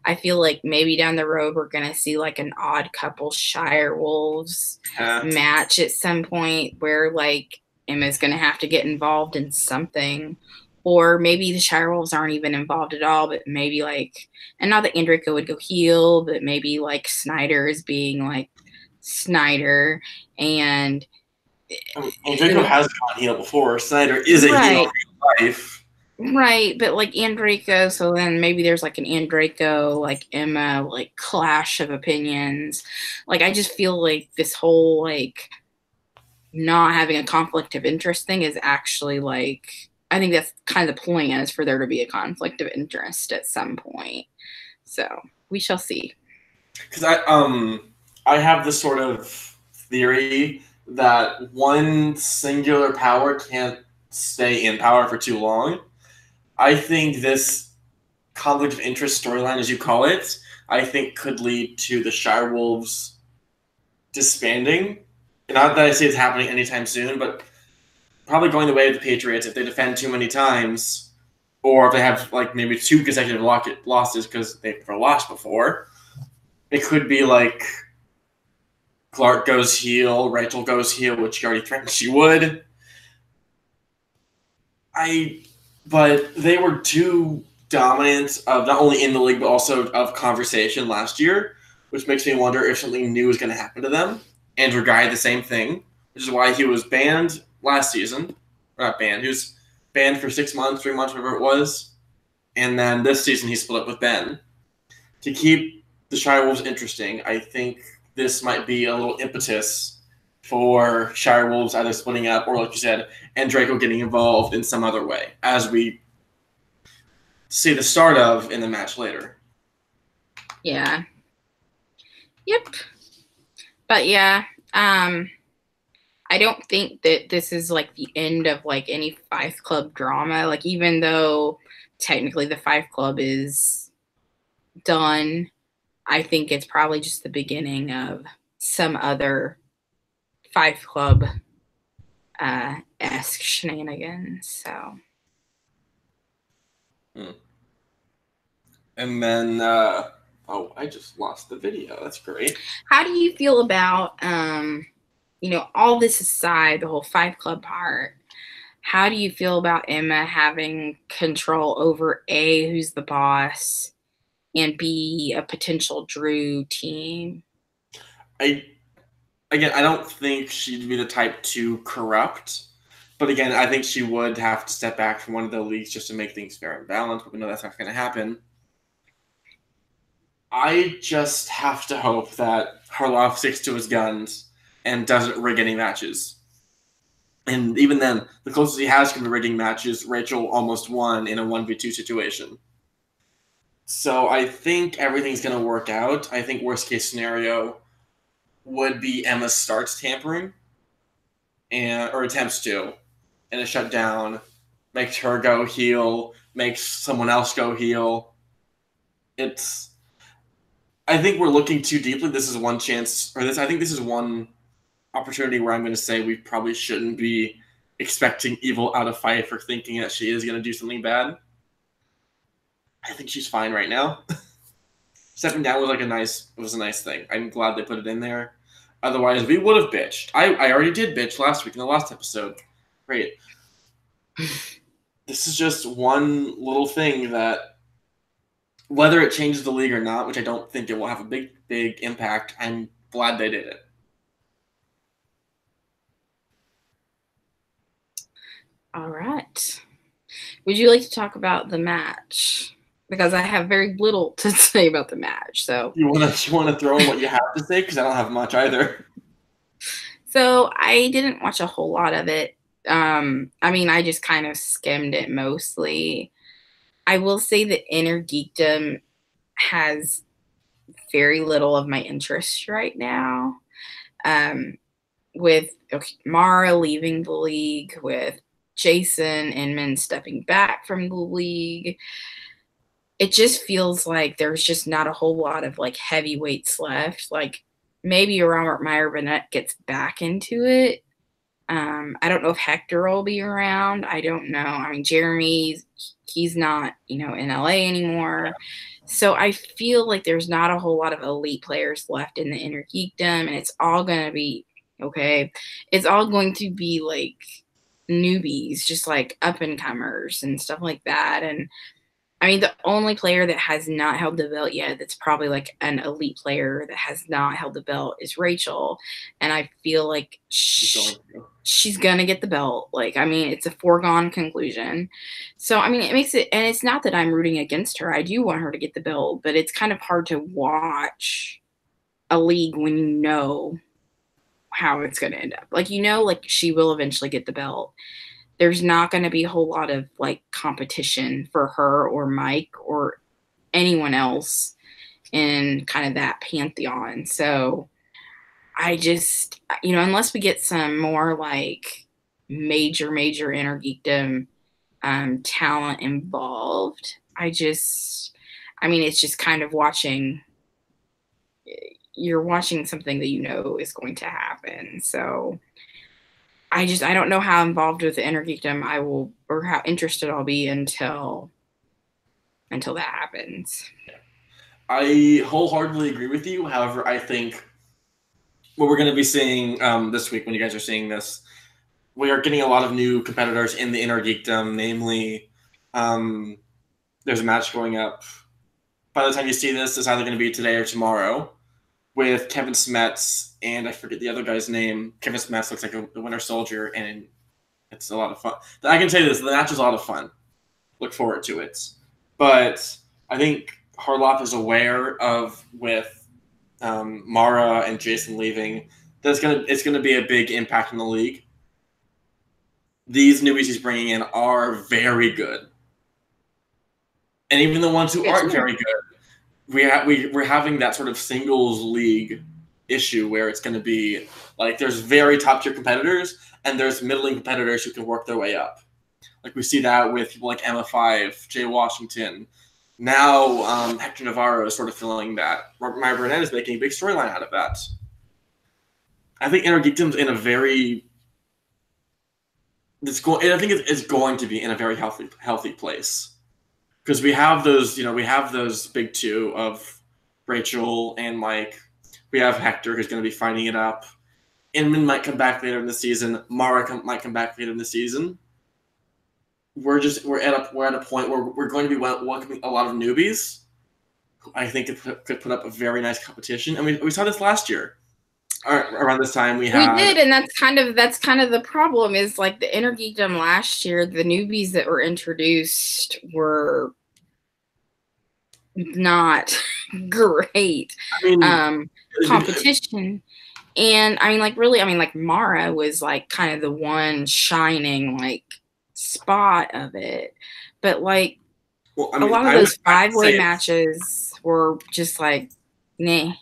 I feel like maybe down the road we're going to see like an Odd Couple Shire Wolves match at some point where like Emma's going to have to get involved in something. Or maybe the Shire Wolves aren't even involved at all, but maybe like, and not that Andrico would go heel, but maybe like Snyder is being like Snyder, and Andrico has gone heel before. Snyder is a heel in real life. Right, but like Andrico, so then maybe there's like an Andrico, like Emma, like clash of opinions. Like, I just feel like this whole like not having a conflict of interest thing is actually like, I think that's kind of the plan, is for there to be a conflict of interest at some point. So we shall see. Because I have this sort of theory that one singular power can't stay in power for too long. I think this conflict of interest storyline, as you call it, I think could lead to the Shire Wolves disbanding. Not that I see it's happening anytime soon, but probably going the way of the Patriots if they defend too many times, or if they have like maybe 2 consecutive losses because they've never lost before. It could be like Clark goes heel, Rachel goes heel, which she already threatened she would. But they were too dominant of not only in the league but also of conversation last year, which makes me wonder if something new is going to happen to them. Andrew Guy, the same thing, which is why he was banned last season. Or not banned, he was banned for 6 months, 3 months, whatever it was. And then this season he split up with Ben. To keep the Shire Wolves interesting, I think this might be a little impetus for Shire Wolves either splitting up or, like you said, and Draco getting involved in some other way, as we see the start of in the match later. Yeah. Yep. But yeah, I don't think that this is like the end of like any Five Club drama. Like, even though technically the Five Club is done, I think it's probably just the beginning of some other Five Club esque shenanigans. So. And then, I just lost the video. That's great. How do you feel about, all this aside, the whole Five Club part? How do you feel about Emma having control over A, who's the boss, and B, a potential Drew team? I don't think she'd be the type to corrupt. But again, I think she would have to step back from one of the leagues just to make things fair and balanced. But we know that's not going to happen. I just have to hope that Harloff sticks to his guns and doesn't rig any matches. And even then, the closest he has come to rigging matches, Rachel almost won in a 1v2 situation. So I think everything's going to work out. I think worst case scenario would be Emma starts tampering or attempts to, and a shutdown makes her go heel, makes someone else go heel. I think we're looking too deeply. This is one chance, I think this is one opportunity where I'm going to say we probably shouldn't be expecting evil out of Fife or thinking that she is going to do something bad. I think she's fine right now. Stepping down was a nice thing. I'm glad they put it in there. Otherwise, we would have bitched. I already did bitch last week in the last episode. Great. This is just one little thing that, whether it changes the league or not, which I don't think it will have a big impact, I'm glad they did it. All right. Would you like to talk about the match? Because I have very little to say about the match. So you want to throw in what you have to say? Because I don't have much either. So I didn't watch a whole lot of it. I just kind of skimmed it mostly. I will say that Inner Geekdom has very little of my interest right now. With Mara leaving the league, with Jason Inman stepping back from the league, it just feels like there's just not a whole lot of like heavyweights left. Like, maybe Robert Meyer Burnett gets back into it. I don't know if Hector will be around. I don't know. Jeremy, he's not, in LA anymore. So I feel like there's not a whole lot of elite players left in the Inner Geekdom, and it's all going to be, it's all going to be like newbies, just like up and comers and stuff like that. And the only player that has not held the belt yet that's probably like an elite player that has not held the belt is Rachel. And I feel like she's going to get the belt. It's a foregone conclusion. So, it makes it, and it's not that I'm rooting against her. I do want her to get the belt, but it's kind of hard to watch a league when you know how it's going to end up. She will eventually get the belt. There's not going to be a whole lot of competition for her or Mike or anyone else in kind of that pantheon. So I just, unless we get some more like major inner geekdom talent involved, it's just kind of you're watching something that is going to happen. So I don't know how involved with the inner geekdom I will, or how interested I'll be until that happens. I wholeheartedly agree with you. However, I think what we're going to be seeing this week when you guys are seeing this, we are getting a lot of new competitors in the inner geekdom. Namely, there's a match going up. By the time you see this, it's either going to be today or tomorrow with Kevin Smets and I forget the other guy's name. Kevin Smets looks like a Winter Soldier, and it's a lot of fun. I can say this: the match is a lot of fun. Look forward to it. But I think Harloff is aware of with Mara and Jason leaving, it's gonna be a big impact in the league. These newbies he's bringing in are very good, and even the ones who aren't very good, we're having that sort of singles league issue where it's going to be like there's very top tier competitors and there's middling competitors who can work their way up. Like we see that with people like Emma5, Jay Washington. Now, Hector Navarro is sort of filling that. Maya Burnett is making a big storyline out of that. I think Inner Geekdom's in a very... I think it's going to be in a very healthy place. Because we have those big two of Rachel and Mike. We have Hector, who's going to be fighting it up. Inman might come back later in the season. Mara might come back later in the season. We're at a point where we're going to be welcoming a lot of newbies who I think could put up a very nice competition. And we saw this last year. Around this time we did, and that's kind of the problem is like the Inner Geekdom last year, the newbies that were introduced were not great competition. And Mara was like kind of the one shining like spot of it, but like a lot of those 5-way matches were just like nah.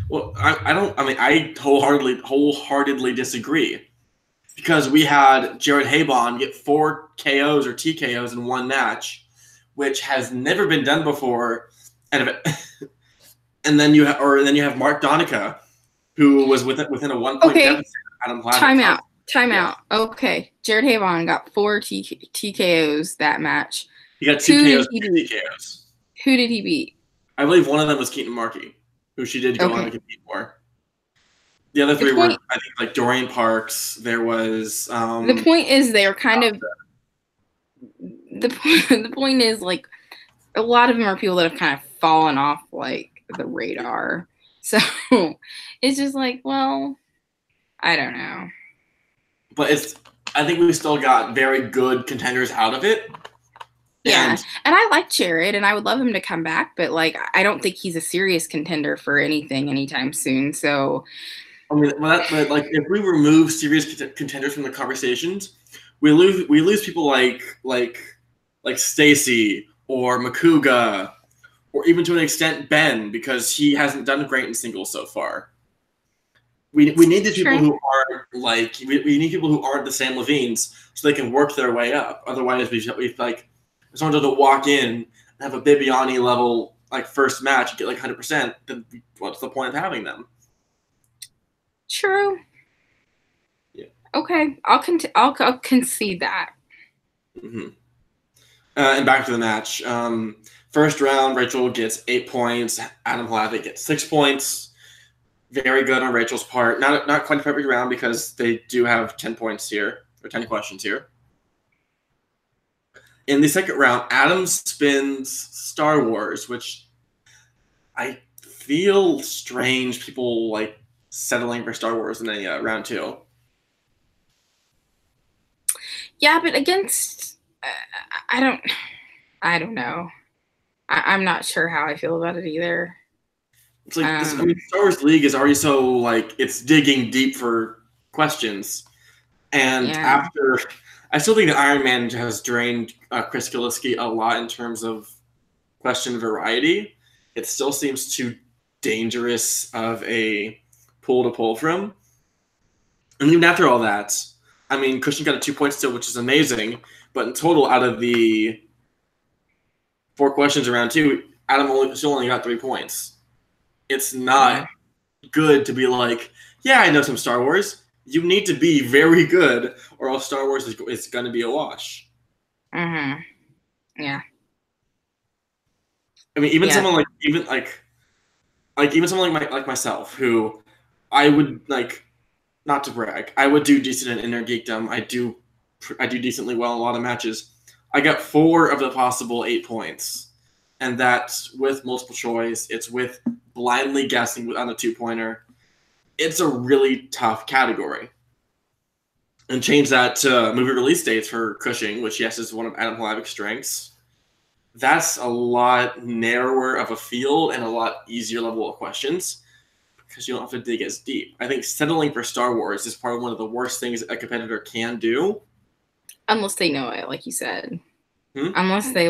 Well, I wholeheartedly disagree, because we had Jared Habon get 4 KOs or TKOs in one match, which has never been done before, and then you have Mark Donica, who was within a 1-point deficit. Time out. Okay, Jared Habon got 4 TKOs that match. He got 2 KOs and 2 TKOs. Who did he beat? I believe one of them was Keaton Markey, who she did go on to compete for. The other 3 were, I think, like Dorian Parks. There was... the point is they're kind of... The point is, like, a lot of them are people that have kind of fallen off, like, the radar. So, it's just like, well, I don't know. But I think we still got very good contenders out of it. Yeah, and I like Jared, and I would love him to come back, but like I don't think he's a serious contender for anything anytime soon. So, but like if we remove serious contenders from the conversations, we lose people like Stacy or Makuga, or even to an extent Ben, because he hasn't done great in singles so far. We need these people who aren't like we need people who aren't the Sam Levines, so they can work their way up. Otherwise, we like. If someone doesn't walk in and have a Bibiani level like first match and get like 100%, then what's the point of having them? True. Yeah. Okay, I'll concede that. Mm-hmm. And back to the match. First round, Rachel gets 8 points. Adam Hlavic gets 6 points. Very good on Rachel's part. Not quite a perfect round because they do have 10 points here, or 10 questions here. In the second round, Adam spins Star Wars, which I feel strange people like settling for Star Wars in a round 2. Yeah, but against I don't know. I'm not sure how I feel about it either. It's like Star Wars League is already so like it's digging deep for questions, and after. I still think that Iron Man has drained Chris Gillespie a lot in terms of question variety. it still seems too dangerous of a pool to pull from. And even after all that, I mean, Cushing got a 2 point still, which is amazing. But in total, out of the 4 questions around 2, Adam still only got 3 points. It's not good to be like, yeah, I know some Star Wars. You need to be very good, or else Star Wars is going to be a wash. Yeah. I mean, even someone like myself, who I would like, not to brag, I would do decent in Inner Geekdom. I do decently well in a lot of matches. I got 4 of the possible 8 points, and that's with multiple choice. It's with blindly guessing on a 2-pointer. It's a really tough category. And change that to movie release dates for Cushing, which, yes, is one of Adam Hlavic's strengths. That's a lot narrower of a field and a lot easier level of questions because you don't have to dig as deep. I think settling for Star Wars is probably one of the worst things a competitor can do. Unless they know it, like you said. Unless they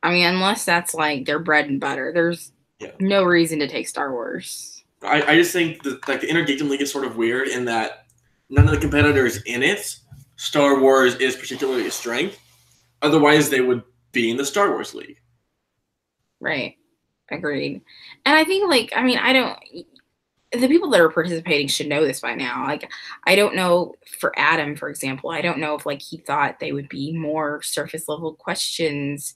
unless that's like their bread and butter. There's no reason to take Star Wars. I just think that like the Inner Geekdom League is sort of weird in that none of the competitors in it, Star Wars is particularly a strength. Otherwise, they would be in the Star Wars League. Right. Agreed. And I think, the people that are participating should know this by now. Like, I don't know, for Adam, for example, I don't know if, he thought they would be more surface-level questions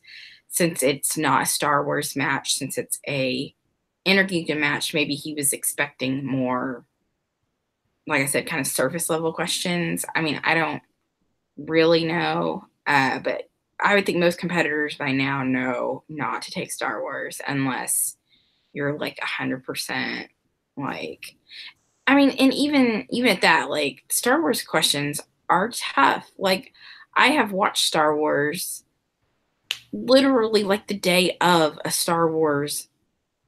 since it's not a Star Wars match, since it's a Inner Geekdom match. Maybe he was expecting more, like I said, kind of surface-level questions. I mean, I don't really know, but I would think most competitors by now know not to take Star Wars unless you're 100% and even at that, Star Wars questions are tough. I have watched Star Wars literally the day of a Star Wars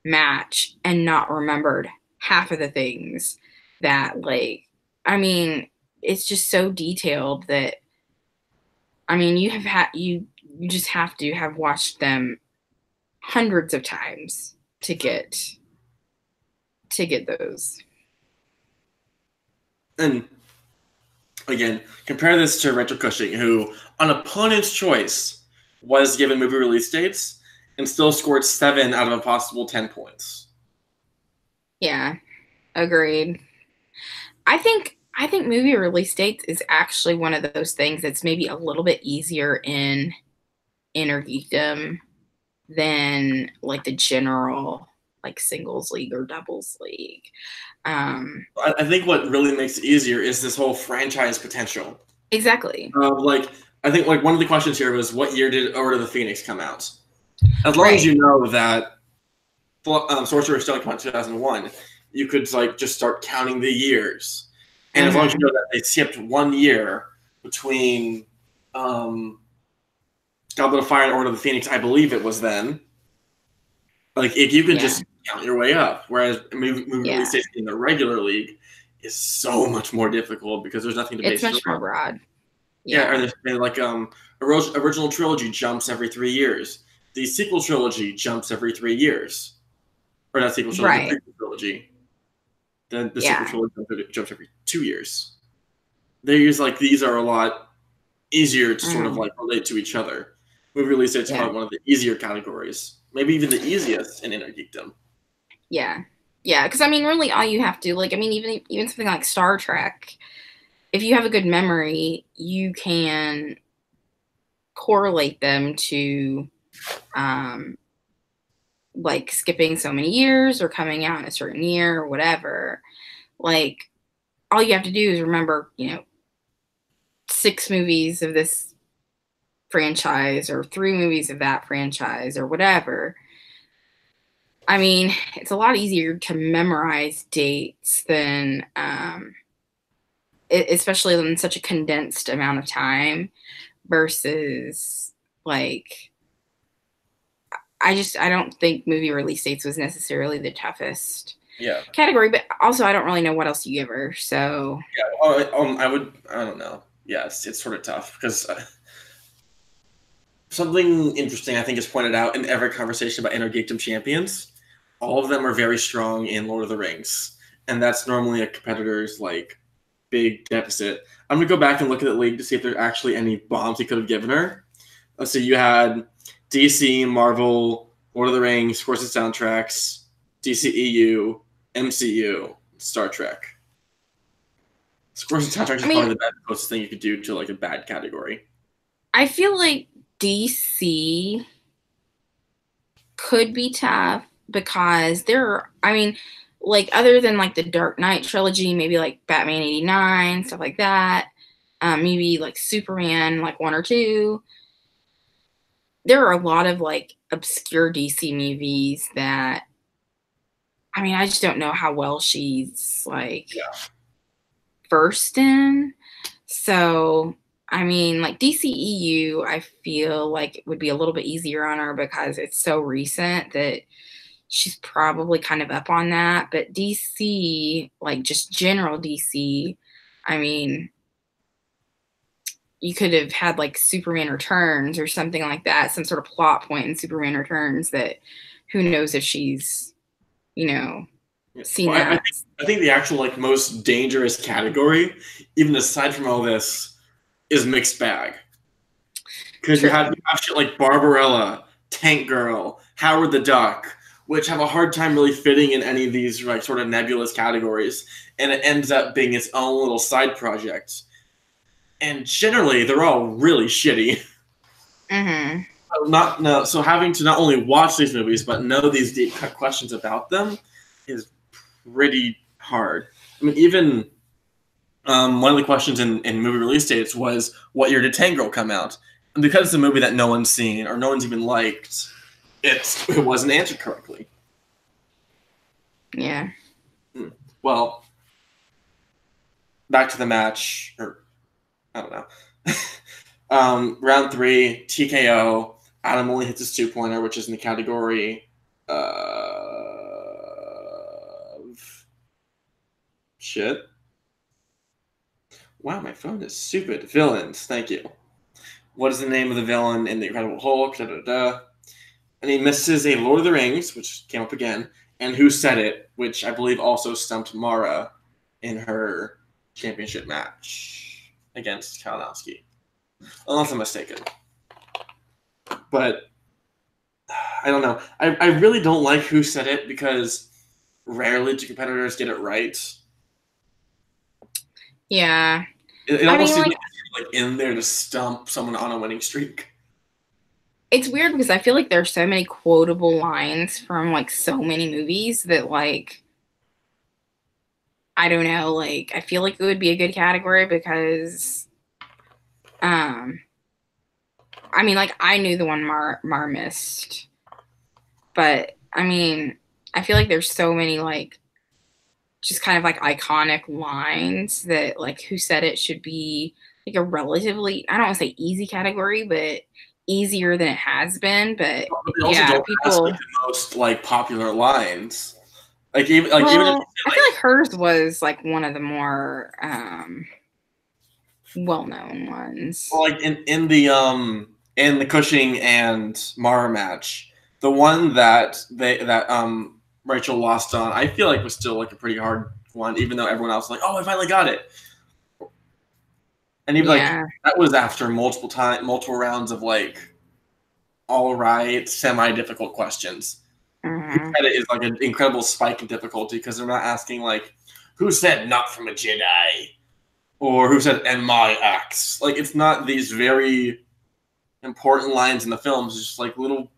match and not remembered half of the things that it's just so detailed that you just have to have watched them hundreds of times to get those. And again, compare this to Rachel Cushing, who on opponent's choice was given movie release dates and still scored 7 out of a possible 10 points. Yeah, agreed. I think movie release dates is actually one of those things that's maybe a little bit easier in Inner Geekdom than the general singles league or doubles league. I think what really makes it easier is this whole franchise potential. Exactly. I think one of the questions here was, what year did Order of the Phoenix come out? As long as you know that Sorcerer's Stone came out in 2001, you could just start counting the years. And as long as you know that they skipped 1 year between Goblet of Fire and Order of the Phoenix, I believe it was then. If you can just count your way up, whereas movie release dates in the regular league is so much more difficult because there's nothing to base it on. It's much more broad. Yeah, original trilogy jumps every 3 years. The sequel trilogy jumps every 3 years. Or not sequel trilogy, the prequel trilogy. Then the sequel trilogy jumps every 2 years. These are a lot easier to sort of relate to each other. Movie release dates are probably one of the easier categories. Maybe even the easiest in Inner Geekdom. Yeah. Yeah, because really all you have to even something like Star Trek, if you have a good memory, you can correlate them to skipping so many years or coming out in a certain year or whatever. All you have to do is remember, 6 movies of this franchise or 3 movies of that franchise or whatever. It's a lot easier to memorize dates than especially in such a condensed amount of time versus I don't think movie release dates was necessarily the toughest category, but also I don't really know what else you give her. So I don't know. Yes, it's sort of tough because something interesting I think is pointed out in every conversation about Intergeekdom champions. All of them are very strong in Lord of the Rings, and that's normally a competitor's like big deficit. I'm gonna go back and look at the league to see if there's actually any bombs he could have given her. Let's see, you had DC, Marvel, Lord of the Rings, scores and soundtracks, DCEU, MCU, Star Trek. Scores and soundtracks is probably the closest thing you could do to like a bad category. I feel like DC could be tough because like other than like the Dark Knight trilogy, maybe like Batman 89, stuff like that, maybe like Superman, like 1 or 2. There are a lot of like obscure DC movies that, I just don't know how well she's like versed in. So, like DCEU, I feel like it would be a little bit easier on her because it's so recent that she's probably kind of up on that. But DC, like just general DC, you could have had like Superman Returns or something like that, some sort of plot point in Superman Returns that who knows if she's, seen that. I think the actual like most dangerous category, even aside from all this, is mixed bag. Because you have shit like Barbarella, Tank Girl, Howard the Duck, which have a hard time really fitting in any of these like sort of nebulous categories, and it ends up being its own little side project. And generally, they're all really shitty. Mm-hmm. So having to not only watch these movies but know these deep cut questions about them is pretty hard. Even one of the questions in movie release dates was, what year did Tank Girl come out? And because it's a movie that no one's seen or no one's even liked, it wasn't answered correctly. Yeah. Well, back to the match, or I don't know. Round 3, TKO. Adam only hits his 2-pointer, which is in the category of shit. Wow, my phone is stupid. Villains, thank you. What is the name of the villain in The Incredible Hulk? Da, da, da. And he misses a Lord of the Rings, which came up again, and Who Said It, which I believe also stumped Mara in her championship match against Kalinowski. Unless I'm mistaken. But I don't know. I really don't like Who Said It because rarely do competitors get it right. Yeah. It almost seems like in there to stump someone on a winning streak. It's weird because I feel like there's so many quotable lines from like so many movies that like, I don't know, like I feel like it would be a good category because like I knew the one Mar missed, but I feel like there's so many like just kind of like iconic lines that like Who Said It should be like a relatively, I don't want to say easy category, but easier than it has been. But people ask, like, the most like popular lines. I feel like hers was like one of the more well-known ones. Well, like in the Cushing and Mara match, the one that Rachel lost on, I feel like was still like a pretty hard one, even though everyone else was like, "Oh, I finally got it." And even like that was after multiple rounds of like all right, semi-difficult questions. Mm-hmm. It is like an incredible spike in difficulty because they're not asking like, "Who said not from a Jedi?" or "Who said and my axe?" Like, it's not these very important lines in the films. It's just like little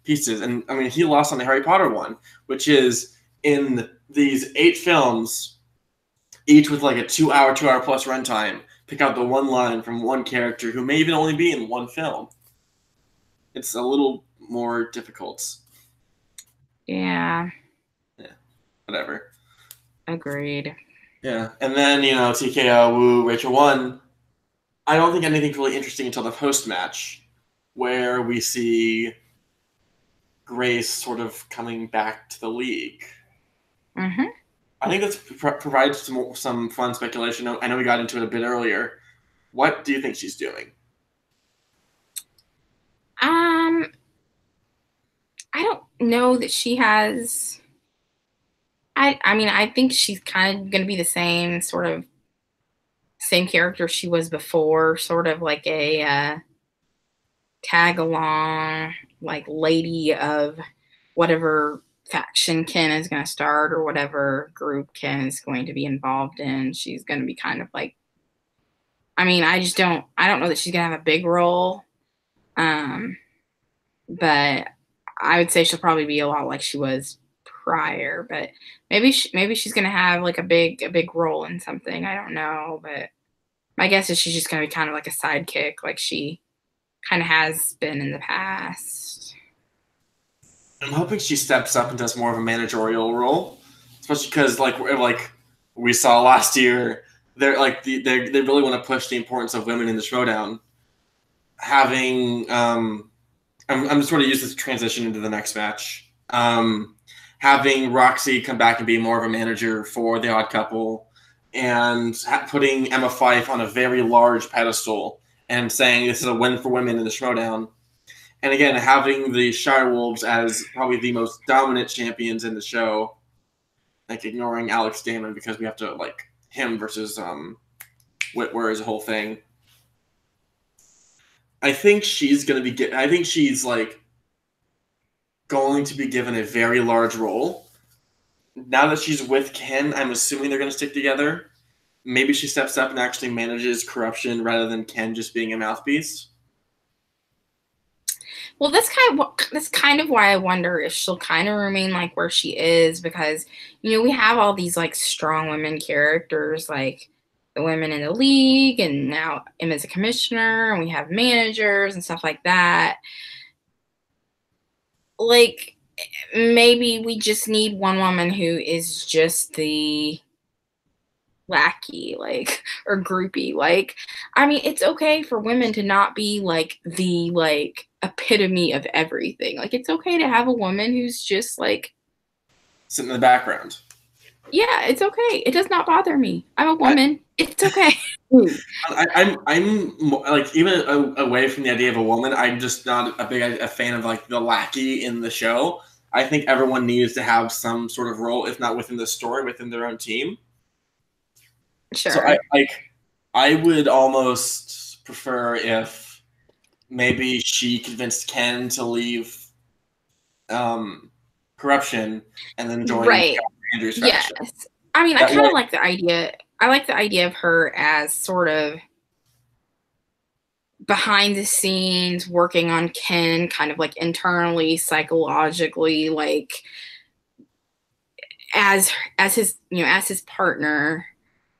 pieces. And he lost on the Harry Potter one, which is in these 8 films, each with like a 2-hour plus runtime. Pick out the one line from one character who may even only be in one film. It's a little more difficult. Yeah. Whatever. Agreed. Yeah. And then, TKO, woo, Rachel won. I don't think anything's really interesting until the post-match, where we see Grace sort of coming back to the league. Mm-hmm. I think this provides some fun speculation. I know we got into it a bit earlier. What do you think she's doing? I don't know that she has. I mean, I think she's kind of going to be the same sort of same character she was before, sort of like a tag along, like lady of whatever faction Ken is going to start or whatever group Ken is going to be involved in. She's going to be kind of like, I mean, I don't know that she's going to have a big role. But I would say she'll probably be a lot like she was prior, but maybe she's going to have like a big role in something. I don't know, but my guess is she's just going to be kind of like a sidekick like she kind of has been in the past. I'm hoping she steps up and does more of a managerial role, especially because like we saw last year, they're like they really want to push the importance of women in the Schmoedown. Having I'm sort of used this transition into the next match. Having Roxy come back and be more of a manager for the Odd Couple, and putting Emma Fyffe on a very large pedestal and saying this is a win for women in the Schmoedown. And again, having the Shirewolves as probably the most dominant champions in the show, like ignoring Alex Damon because we have to like him versus Whitwer is a whole thing. I think she's going to be. I think she's like going to be given a very large role. Now that she's with Ken, I'm assuming they're going to stick together. Maybe she steps up and actually manages corruption rather than Ken just being a mouthpiece. Well, that's kind of why I wonder if she'll kind of remain like where she is, because we have all these like strong women characters, like the women in the league, and now Emma's a commissioner, and we have managers and stuff like that. Like maybe we just need one woman who is just the lackey, like, or groupie. Like, I mean, it's okay for women to not be like the like epitome of everything. Like, it's okay to have a woman who's just like sitting in the background. Yeah, it's okay. It does not bother me. I'm a woman. It's okay. I'm like, even away from the idea of a woman, I'm just not a fan of like the lackey in the show. I think everyone needs to have some sort of role, if not within the story, within their own team. Sure. So I would almost prefer if maybe she convinced Ken to leave corruption and then join Andrew's faction. Yes. I mean, I kind of like the idea. I like the idea of her as sort of behind the scenes working on Ken, kind of like internally, psychologically, like as his partner,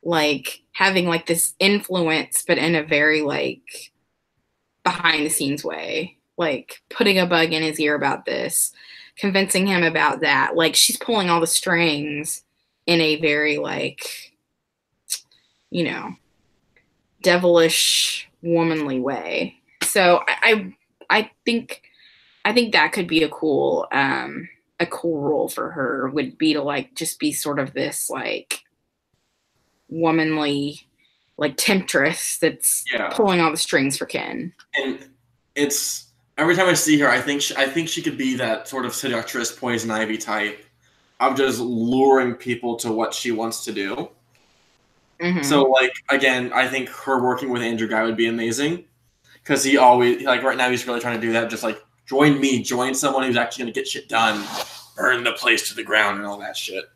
like having like this influence, but in a very like behind the scenes way, like putting a bug in his ear about this, convincing him about that. Like she's pulling all the strings in a very like, devilish, womanly way. So I think that could be a cool role for her, would be to like just be sort of this like womanly like temptress that's pulling all the strings for Ken. And it's every time I see her, I think she could be that sort of seductress Poison Ivy type of just luring people to what she wants to do. Mm-hmm. So like again, I think her working with Andrew Guy would be amazing, because he always like right now he's really trying to do that. Just like join someone who's actually going to get shit done, burn the place to the ground and all that shit.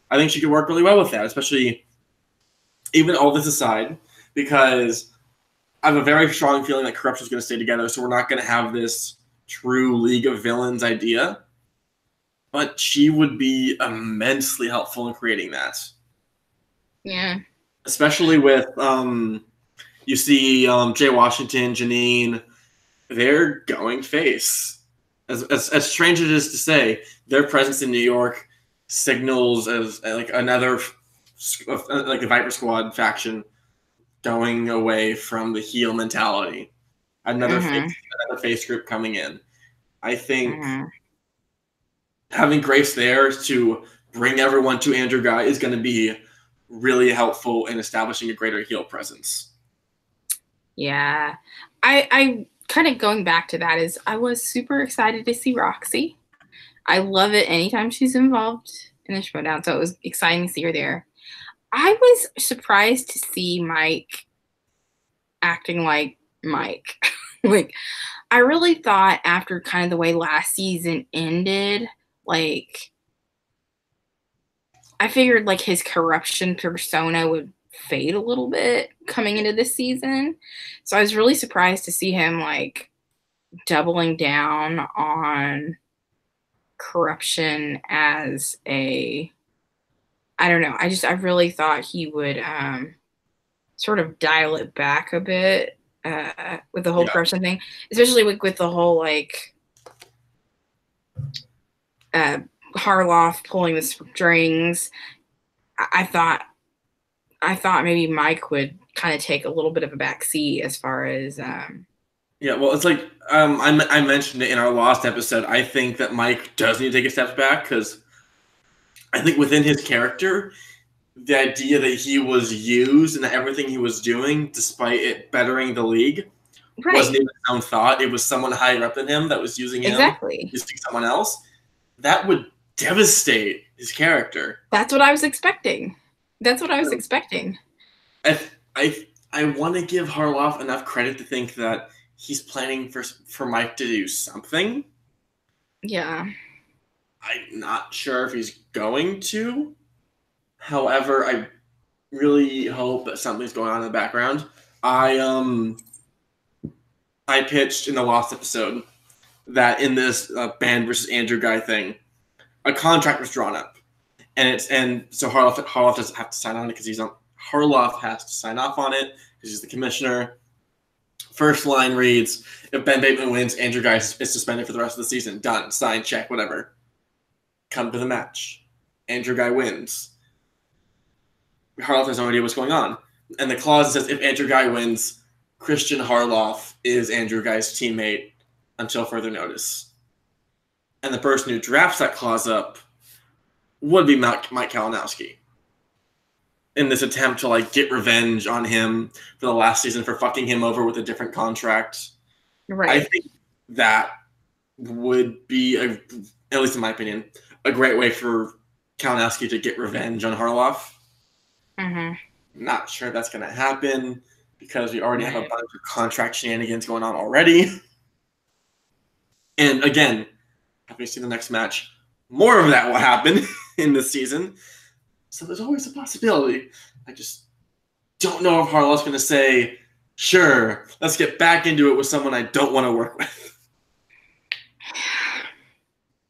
I think she could work really well with that, especially. Even all this aside, because I have a very strong feeling that corruption is going to stay together, so we're not going to have this true League of Villains idea. But she would be immensely helpful in creating that. Yeah. Especially with, you see Jay Washington, Janine, they're going face. As strange as it is to say, their presence in New York signals as like another... like the Viper Squad faction going away from the heel mentality. Another face group coming in. I think having Grace there to bring everyone to Andrew Guy is going to be really helpful in establishing a greater heel presence. Yeah. I kind of going back to that is I was super excited to see Roxy. I love it anytime she's involved in the showdown, so it was exciting to see her there. I was surprised to see Mike acting like Mike. Like, I really thought after kind of the way last season ended, like, I figured like his corruption persona would fade a little bit coming into this season. So I was really surprised to see him like doubling down on corruption as a, I don't know. I really thought he would sort of dial it back a bit with the whole corruption thing, especially with the whole like Harloff pulling the strings. I thought maybe Mike would kind of take a little bit of a back seat as far as yeah, well, it's like I mentioned it in our last episode. I think that Mike does need to take a step back because I think within his character, the idea that he was used and that everything he was doing, despite it bettering the league, wasn't even his own thought. It was someone higher up than him that was using him, using someone else. That would devastate his character. That's what I was expecting. I want to give Harloff enough credit to think that he's planning for Mike to do something. Yeah. I'm not sure if he's going to. However, I really hope that something's going on in the background. I pitched in the last episode that in this Band versus Andrew guy thing, a contract was drawn up, and so Harloff doesn't have to sign on it because Harloff has to sign off on it because he's the commissioner. First line reads, if Ben Bateman wins, Andrew Guy is suspended for the rest of the season. Done. Sign, check, whatever. Come to the match. Andrew Guy wins. Harloff has no idea what's going on. And the clause says if Andrew Guy wins, Christian Harloff is Andrew Guy's teammate until further notice. And the person who drafts that clause up would be Mike Kalinowski. In this attempt to like get revenge on him for the last season for fucking him over with a different contract. Right. I think that would be, at least in my opinion, a great way for Kalinowski to get revenge on Harloff. Mm-hmm. Not sure that's going to happen because we already have a bunch of contract shenanigans going on already. And again, after we see the next match, more of that will happen in this season. So there's always a possibility. I just don't know if Harloff's going to say, sure, let's get back into it with someone I don't want to work with.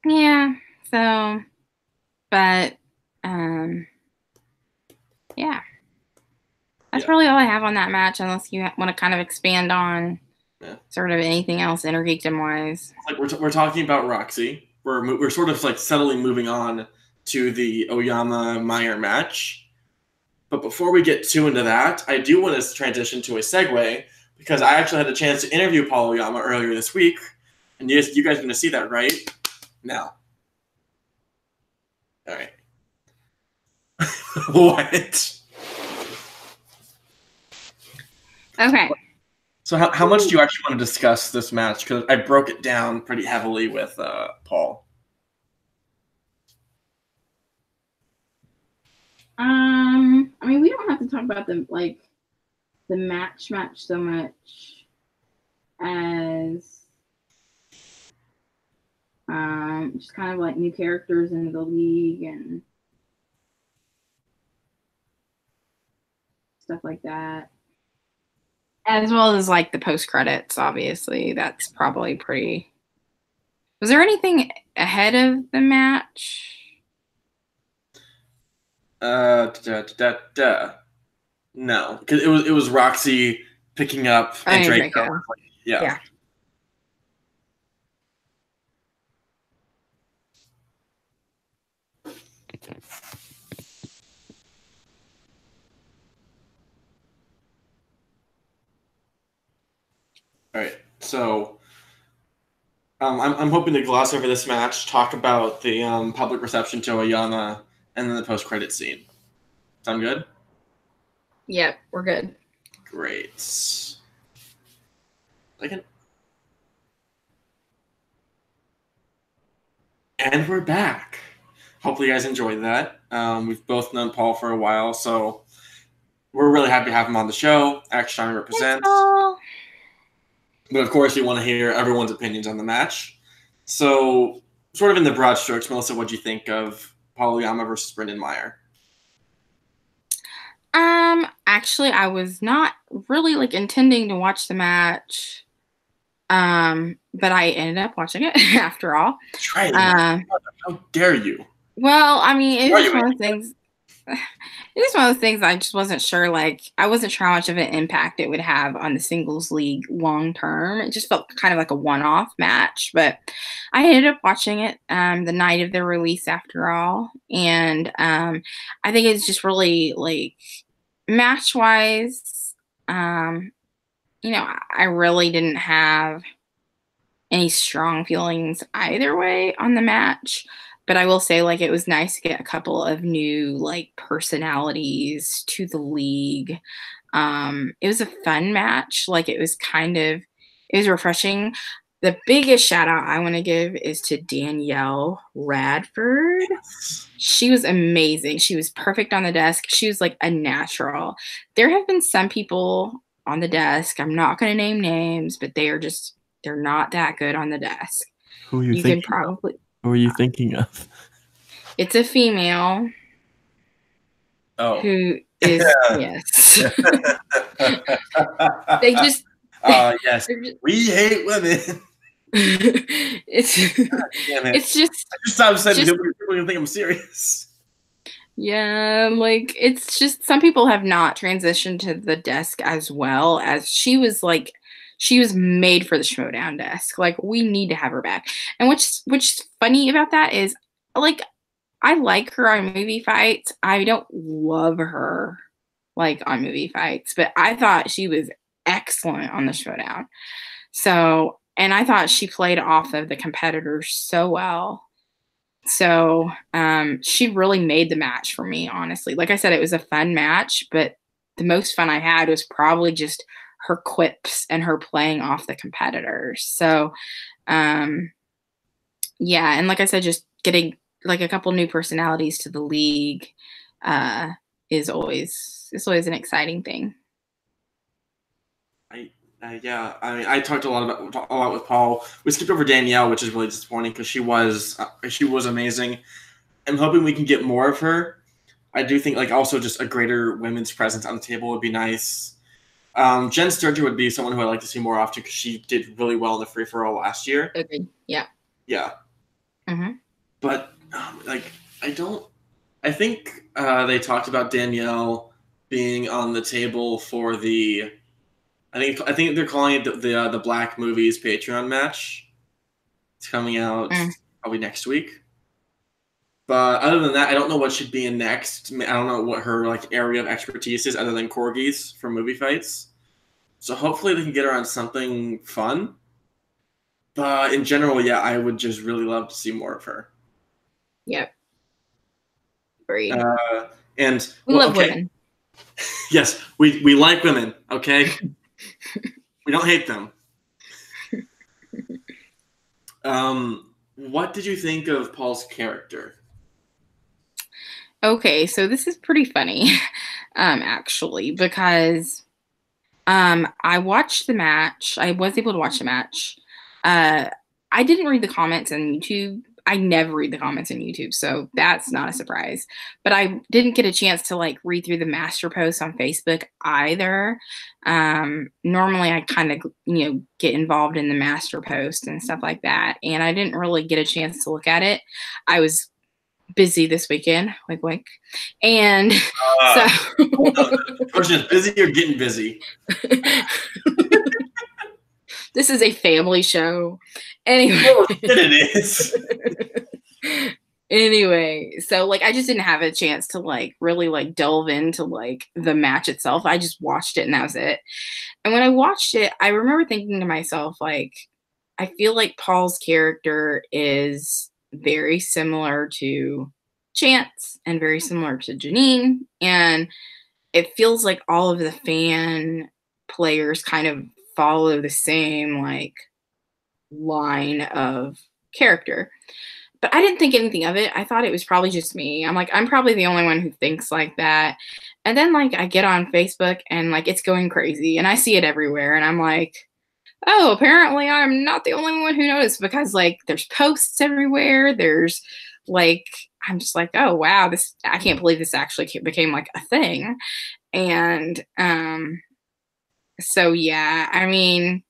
Yeah. So, but, yeah. That's really all I have on that match, unless you want to kind of expand on sort of anything else Intergeekdom-wise. Like we're talking about Roxy. We're sort of like subtly moving on to the Oyama-Meyer match. But before we get too into that, I do want to transition to a segue because I actually had a chance to interview Paul Oyama earlier this week. And you guys are going to see that right now. All right. What? Okay. So how much do you actually want to discuss this match? Because I broke it down pretty heavily with Paul. I mean, we don't have to talk about the match so much as just kind of like new characters in the league and stuff like that. As well as like the post credits, obviously. That's probably pretty. Was there anything ahead of the match? No, because it was Roxy picking up and Draco. Yeah. All right, so I'm hoping to gloss over this match, talk about the public reception to Oyama, and then the post-credit scene. Sound good? Yep, we're good. Great. Second. And we're back. Hopefully you guys enjoyed that. We've both known Paul for a while, so we're really happy to have him on the show. Action Army represents. But of course, we want to hear everyone's opinions on the match. So, sort of in the broad strokes, Melissa, what do you think of Paul Oyama versus Brendan Meyer? Actually, I was not really like intending to watch the match. But I ended up watching it after all. That's right. How dare you? Well, I mean, it was one of the things. It was one of those things I just wasn't sure. Like, I wasn't sure how much of an impact it would have on the singles league long term. It just felt kind of like a one-off match. But I ended up watching it the night of the release after all, and I think it's just really like match-wise. I really didn't have any strong feelings either way on the match. But I will say, like, it was nice to get a couple of new, like, personalities to the league. It was a fun match. Like, it was refreshing. The biggest shout out I want to give is to Danielle Radford. She was amazing. She was perfect on the desk. She was like a natural. There have been some people on the desk, I'm not going to name names, but they're not that good on the desk. Who are you thinking? Who are you thinking of? It's a female. Oh. Who is yes. They just yes. We hate women. It's just I just thought saying people are gonna think I'm serious. Yeah, like it's just some people have not transitioned to the desk as well as she was made for the Schmodown desk. Like, we need to have her back. And what's funny about that is, like, I like her on movie fights. I don't love her like on movie fights, but I thought she was excellent on the Schmodown. So, and I thought she played off of the competitors so well. So, she really made the match for me, honestly. Like I said, it was a fun match, but the most fun I had was probably just her quips and her playing off the competitors. So, yeah. And like I said, just getting like a couple new personalities to the league, is always an exciting thing. Yeah, I mean, I talked a lot with Paul. We skipped over Danielle, which is really disappointing because she was amazing. I'm hoping we can get more of her. I do think like also just a greater women's presence on the table would be nice. Jen Sturger would be someone who I'd like to see more often because she did really well in the free for all last year. Okay. Yeah. Yeah. Mm-hmm. But I think they talked about Danielle being on the table for the. I think they're calling it the Black Movies Patreon match. It's coming out probably next week. But other than that, I don't know what should be in next. I don't know what her like area of expertise is other than corgis for movie fights. So hopefully they can get her on something fun. But in general, yeah, I would just really love to see more of her. Yep. Great. And we love women. Yes, we like women. Okay. We don't hate them. What did you think of Paul's character? Okay, so this is pretty funny, actually, because I watched the match. I was able to watch the match. I didn't read the comments on YouTube. I never read the comments on YouTube, so that's not a surprise. But I didn't get a chance to like read through the master posts on Facebook either. Normally I kind of, get involved in the master post and stuff like that. And I didn't really get a chance to look at it. I was busy this weekend, wink, wink. And so. Person is busy or getting busy? This is a family show. Anyway. Oh, it is. Anyway, so like I just didn't have a chance to like really like delve into like the match itself. I just watched it and that was it. And when I watched it, I remember thinking to myself, like, I feel like Paul's character is very similar to Chance and very similar to Janine. And it feels like all of the fan players kind of follow the same like line of character. but I didn't think anything of it. I thought it was probably just me. I'm like, I'm probably the only one who thinks like that. And then like I get on Facebook and like it's going crazy and I see it everywhere and I'm like, oh, apparently I'm not the only one who noticed because like there's posts everywhere. There's like I'm just like, oh wow, this I can't believe this actually became like a thing. And so yeah, I mean,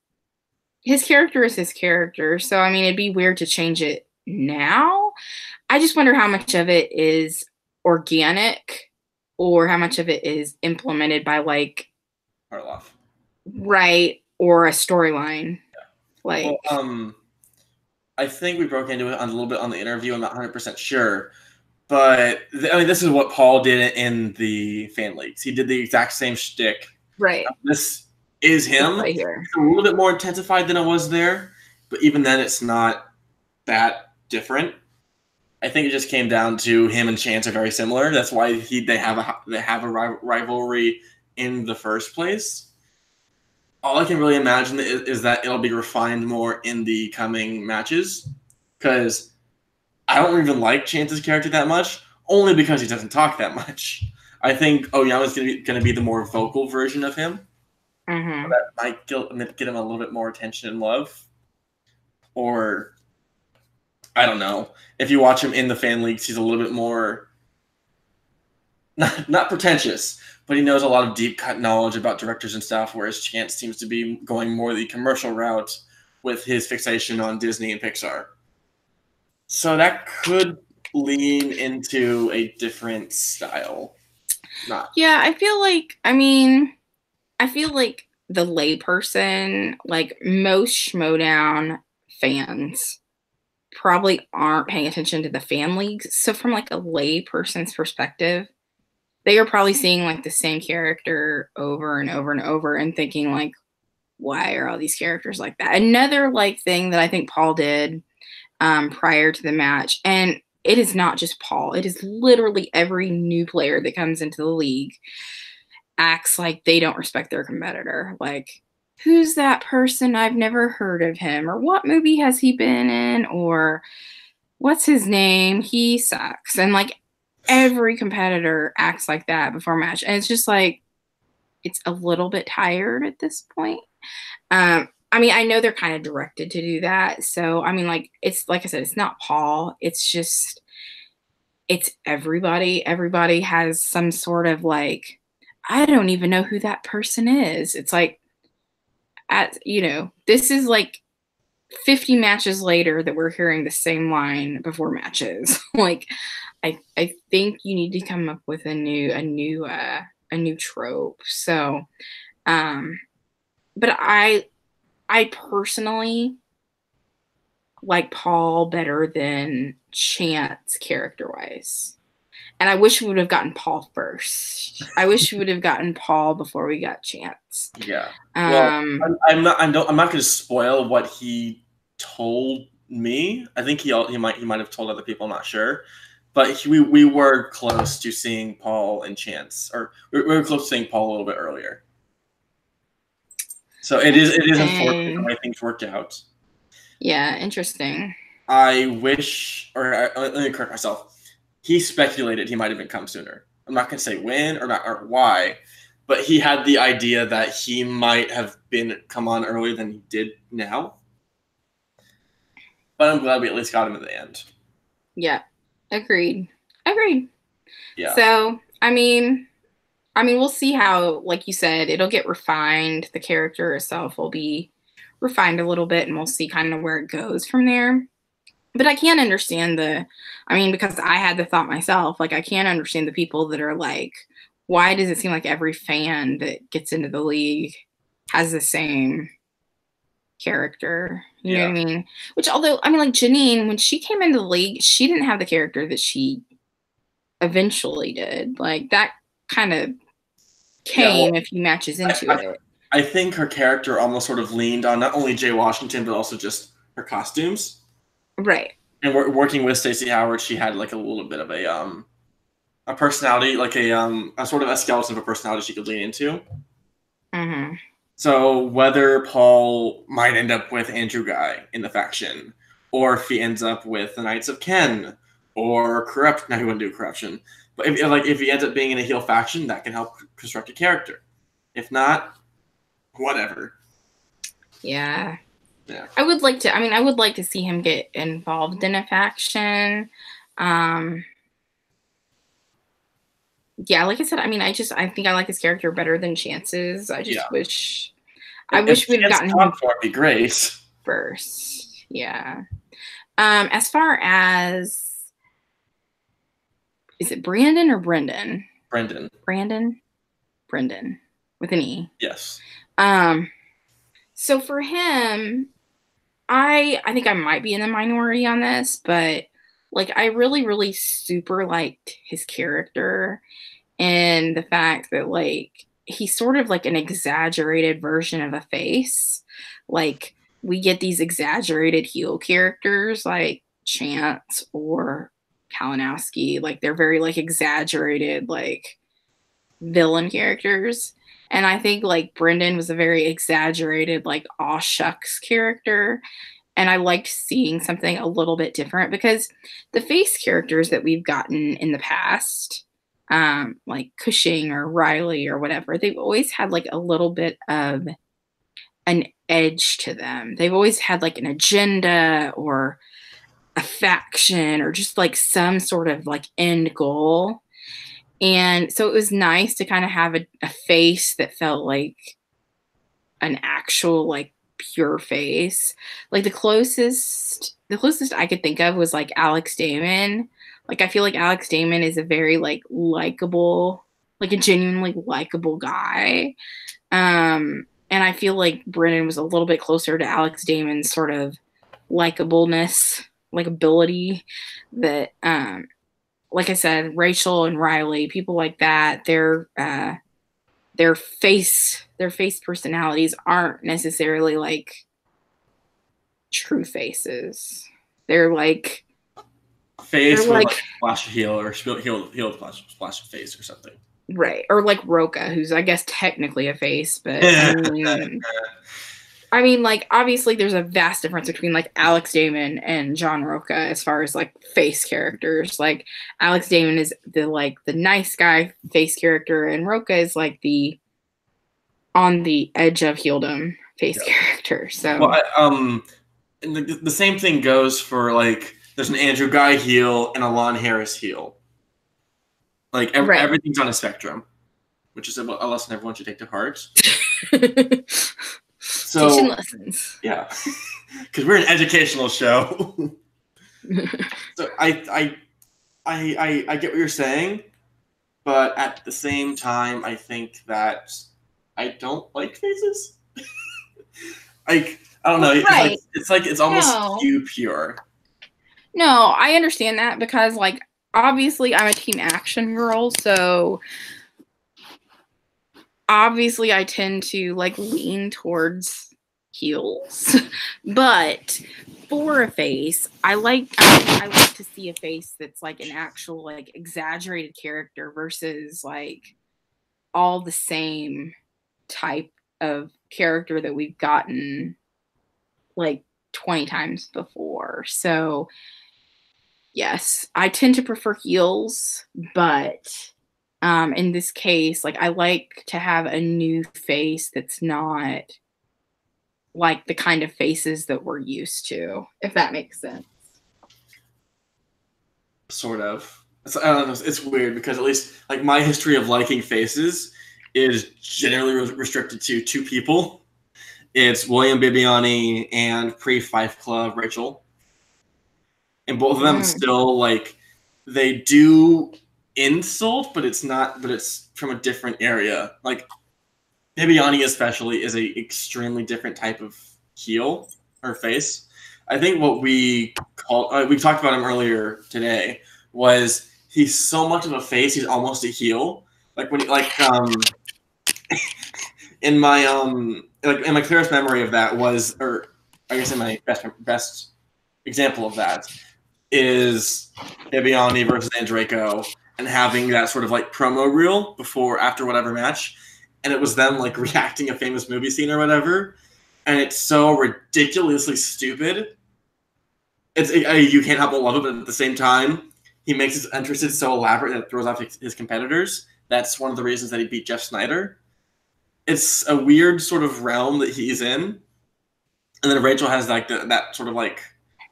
his character is his character. So I mean, it'd be weird to change it now. I just wonder how much of it is organic or how much of it is implemented by like Harloff. Right, or a storyline. Yeah. Like well, I think we broke into it a little bit on the interview. I'm not 100% sure. But, I mean, this is what Paul did in the fan leagues. He did the exact same shtick. Right. This is him. Right here. It's a little bit more intensified than it was there. But even then, it's not that different. I think it just came down to him and Chance are very similar. That's why they have a rivalry in the first place. All I can really imagine is that it'll be refined more in the coming matches, because I don't even like Chance's character that much, only because he doesn't talk that much. I think Oyama's going to be the more vocal version of him. Mm-hmm. So that might get him a little bit more attention and love. Or, I don't know. If you watch him in the fan leagues, he's a little bit more, not pretentious, but he knows a lot of deep cut knowledge about directors and stuff, whereas Chance seems to be going more the commercial route with his fixation on Disney and Pixar. So that could lean into a different style. Yeah, I feel like the layperson, like most Schmoedown fans, probably aren't paying attention to the fan leagues. So from like a layperson's perspective, they are probably seeing like the same character over and over and over and thinking like, why are all these characters like that? Another like thing that I think Paul did prior to the match, and it is not just Paul, it is literally every new player that comes into the league acts like they don't respect their competitor. Like, who's that person? I've never heard of him. Or what movie has he been in? Or what's his name? He sucks. And like every competitor acts like that before a match. And it's just like, it's a little bit tired at this point. I mean, I know they're kind of directed to do that. So, I mean, like, it's like I said, it's not Paul. It's just, it's everybody. Everybody has some sort of like, I don't even know who that person is. It's like, this is like 50 matches later that we're hearing the same line before matches. Like, I think you need to come up with a new trope. So, but I personally like Paul better than Chance character-wise. And I wish we would have gotten Paul first. I wish we would have gotten Paul before we got Chance. Yeah. Well, I'm not going to spoil what he told me. I think he might have told other people. I'm not sure. But we were close to seeing Paul and Chance, or we were close to seeing Paul a little bit earlier. So it is unfortunate the way things worked out. Yeah, interesting. I wish, or let me correct myself. He speculated he might have come sooner. I'm not going to say when or why, but he had the idea that he might have come on earlier than he did now. But I'm glad we at least got him at the end. Yeah, agreed. Yeah. So, I mean, we'll see how, like you said, it'll get refined. The character itself will be refined a little bit, and we'll see kind of where it goes from there. But I can't understand because I had the thought myself, like I can't understand the people that are like, why does it seem like every fan that gets into the league has the same character? You know what I mean? Which, although, I mean, like Janine, when she came into the league, she didn't have the character that she eventually did. Like that kind of came a few matches into it. I think her character almost sort of leaned on not only Jay Washington, but also just her costumes. Right. And working with Stacey Howard, she had like a little bit of a personality, like a sort of a skeleton of a personality she could lean into. Mm-hmm. So whether Paul might end up with Andrew Guy in the faction, or if he ends up with the Knights of Ken or corrupt. Now he wouldn't do corruption, but if he ends up being in a heel faction, that can help construct a character. If not, whatever. Yeah. Yeah. I would like to see him get involved in a faction. Yeah, like I said, I mean, I think I like his character better than Chance's. I just wish we'd gotten him for it'd be great. First. Yeah. As far as, is it Brandon or Brendan? Brendan. Brendan with an E. Yes. So for him, I think I might be in the minority on this, but like I really, really super liked his character and the fact that like he's sort of like an exaggerated version of a face. Like we get these exaggerated heel characters like Chance or Kalinowski. Like they're very like exaggerated like villain characters. And I think like Brendan was a very exaggerated like aw shucks character. And I liked seeing something a little bit different because the face characters that we've gotten in the past, like Cushing or Riley or whatever, they've always had like a little bit of an edge to them. They've always had like an agenda or a faction or just like some sort of like end goal. And so it was nice to kind of have a face that felt like an actual like pure face. Like the closest I could think of was like Alex Damon. Like I feel like Alex Damon is a very like likable, like a genuinely likable guy. And I feel like Brennan was a little bit closer to Alex Damon's sort of likableness, likability that like I said, Rachel and Riley, people like that, their face personalities aren't necessarily like true faces. They're like face with like flash of heel or heel flash of face or something. Right. Or like Roca, who's I guess technically a face, but I mean, like, obviously there's a vast difference between, like, Alex Damon and John Roca as far as, like, face characters. Like, Alex Damon is the nice guy face character, and Roca is, like, the on the edge of heeldom face character. So, well, and the same thing goes for, like, there's an Andrew Guy heel and a Lon Harris heel. Like, everything's on a spectrum, which is a lesson everyone should take to heart. So, teaching lessons. Yeah, because we're an educational show. So I get what you're saying, but at the same time, I think that I don't like faces. Like I don't know. Right. It's almost too pure. No, I understand that because like obviously I'm a team action girl, so. Obviously, I tend to like lean towards heels, but for a face, I like to see a face that's like an actual like exaggerated character versus like all the same type of character that we've gotten like 20 times before. So yes, I tend to prefer heels, but in this case, like I like to have a new face that's not like the kind of faces that we're used to, if that makes sense. Sort of. I don't know. It's weird because at least like my history of liking faces is generally restricted to two people. It's William Bibiani and pre-Fife Club Rachel, and both of them still like they do insult, but it's from a different area. Like Bibiani especially is a extremely different type of heel or face. I think what we talked about him earlier today was he's so much of a face he's almost a heel. Like when in my clearest memory of that was, or I guess in my best example of that is Bibiani versus Andreyko. And having that sort of like promo reel after whatever match, and it was them like reacting a famous movie scene or whatever, and it's so ridiculously stupid you can't help but love it, but at the same time, he makes his entrances so elaborate that it throws off his competitors. That's one of the reasons that he beat Jeff Snyder. It's a weird sort of realm that he's in. And then Rachel has like that sort of like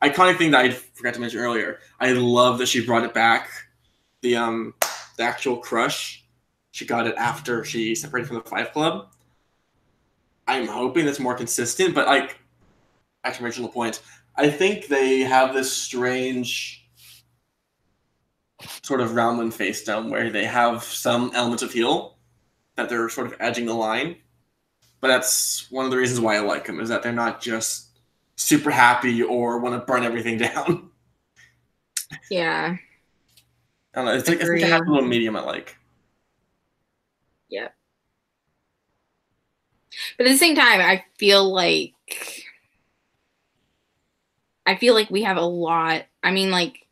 iconic thing that I forgot to mention earlier. I love that she brought it back. The actual crush. She got it after she separated from the Fight Club. I'm hoping that's more consistent, but like, actually, original point. I think they have this strange sort of realm and face down where they have some elements of heel that they're sort of edging the line. But that's one of the reasons why I like them, is that they're not just super happy or want to burn everything down. Yeah. I don't know. It's like a happy little medium I like. Yeah. But at the same time, I feel like we have a lot. I mean, like,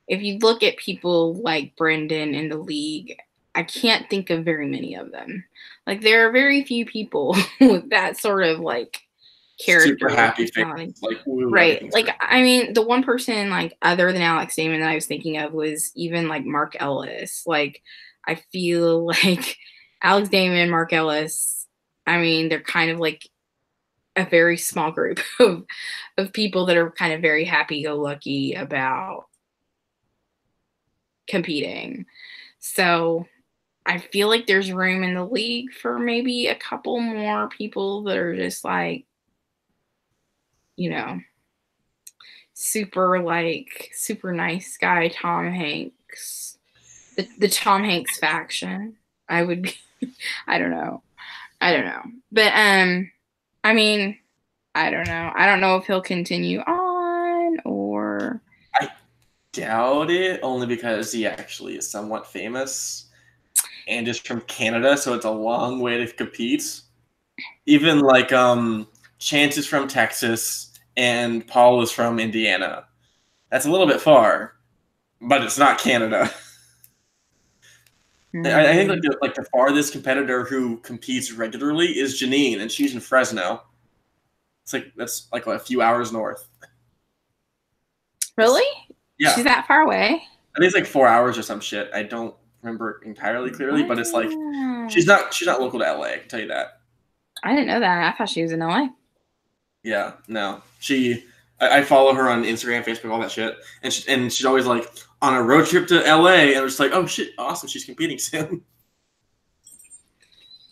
if you look at people like Brendan in the league, I can't think of very many of them. Like, there are very few people with that sort of like character. Super happy face. Like, right. Like, I mean, the one person like other than Alex Damon that I was thinking of was even like Mark Ellis. Like, I feel like Alex Damon, Mark Ellis, I mean, they're kind of like a very small group of people that are kind of very happy-go-lucky about competing. So I feel like there's room in the league for maybe a couple more people that are just like, you know, super nice guy Tom Hanks. The Tom Hanks faction. I would be I don't know. But I mean, I don't know. I don't know if he'll continue on or I doubt it, only because he actually is somewhat famous and is from Canada, so it's a long way to compete. Even like Chance is from Texas and Paul is from Indiana. That's a little bit far, but it's not Canada. Mm-hmm. I think like the farthest competitor who competes regularly is Janine, and she's in Fresno. That's like a few hours north. Really? Yeah. She's that far away? I think it's like 4 hours or some shit. I don't remember entirely clearly, but it's like she's not local to LA, I can tell you that. I didn't know that. I thought she was in LA. Yeah, no. I follow her on Instagram, Facebook, all that shit. And she's always like on a road trip to LA, and I'm just like, oh shit, awesome, she's competing soon.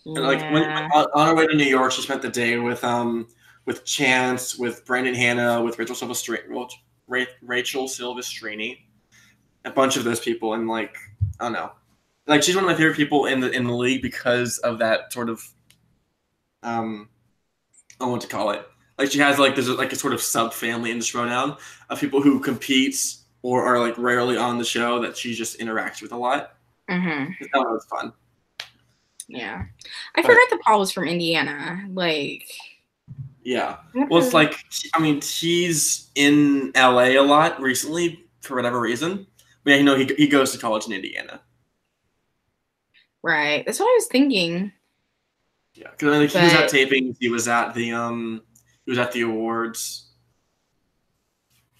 Yeah. And like on her way to New York, she spent the day with Chance, with Brandon Hanna, with Rachel Silvestrini, a bunch of those people, and like, I don't know, like she's one of my favorite people in the league because of that sort of I don't know what to call it. Like she has there's like a sort of sub family in the Schmoedown of people who compete or are like rarely on the show that she just interacts with a lot. Mm-hmm. That was fun. Yeah, I forgot that Paul was from Indiana. Like, yeah, well, it's like he's in LA a lot recently for whatever reason. But yeah, he goes to college in Indiana. Right, that's what I was thinking. Yeah, because he was at tapings. He was at the awards.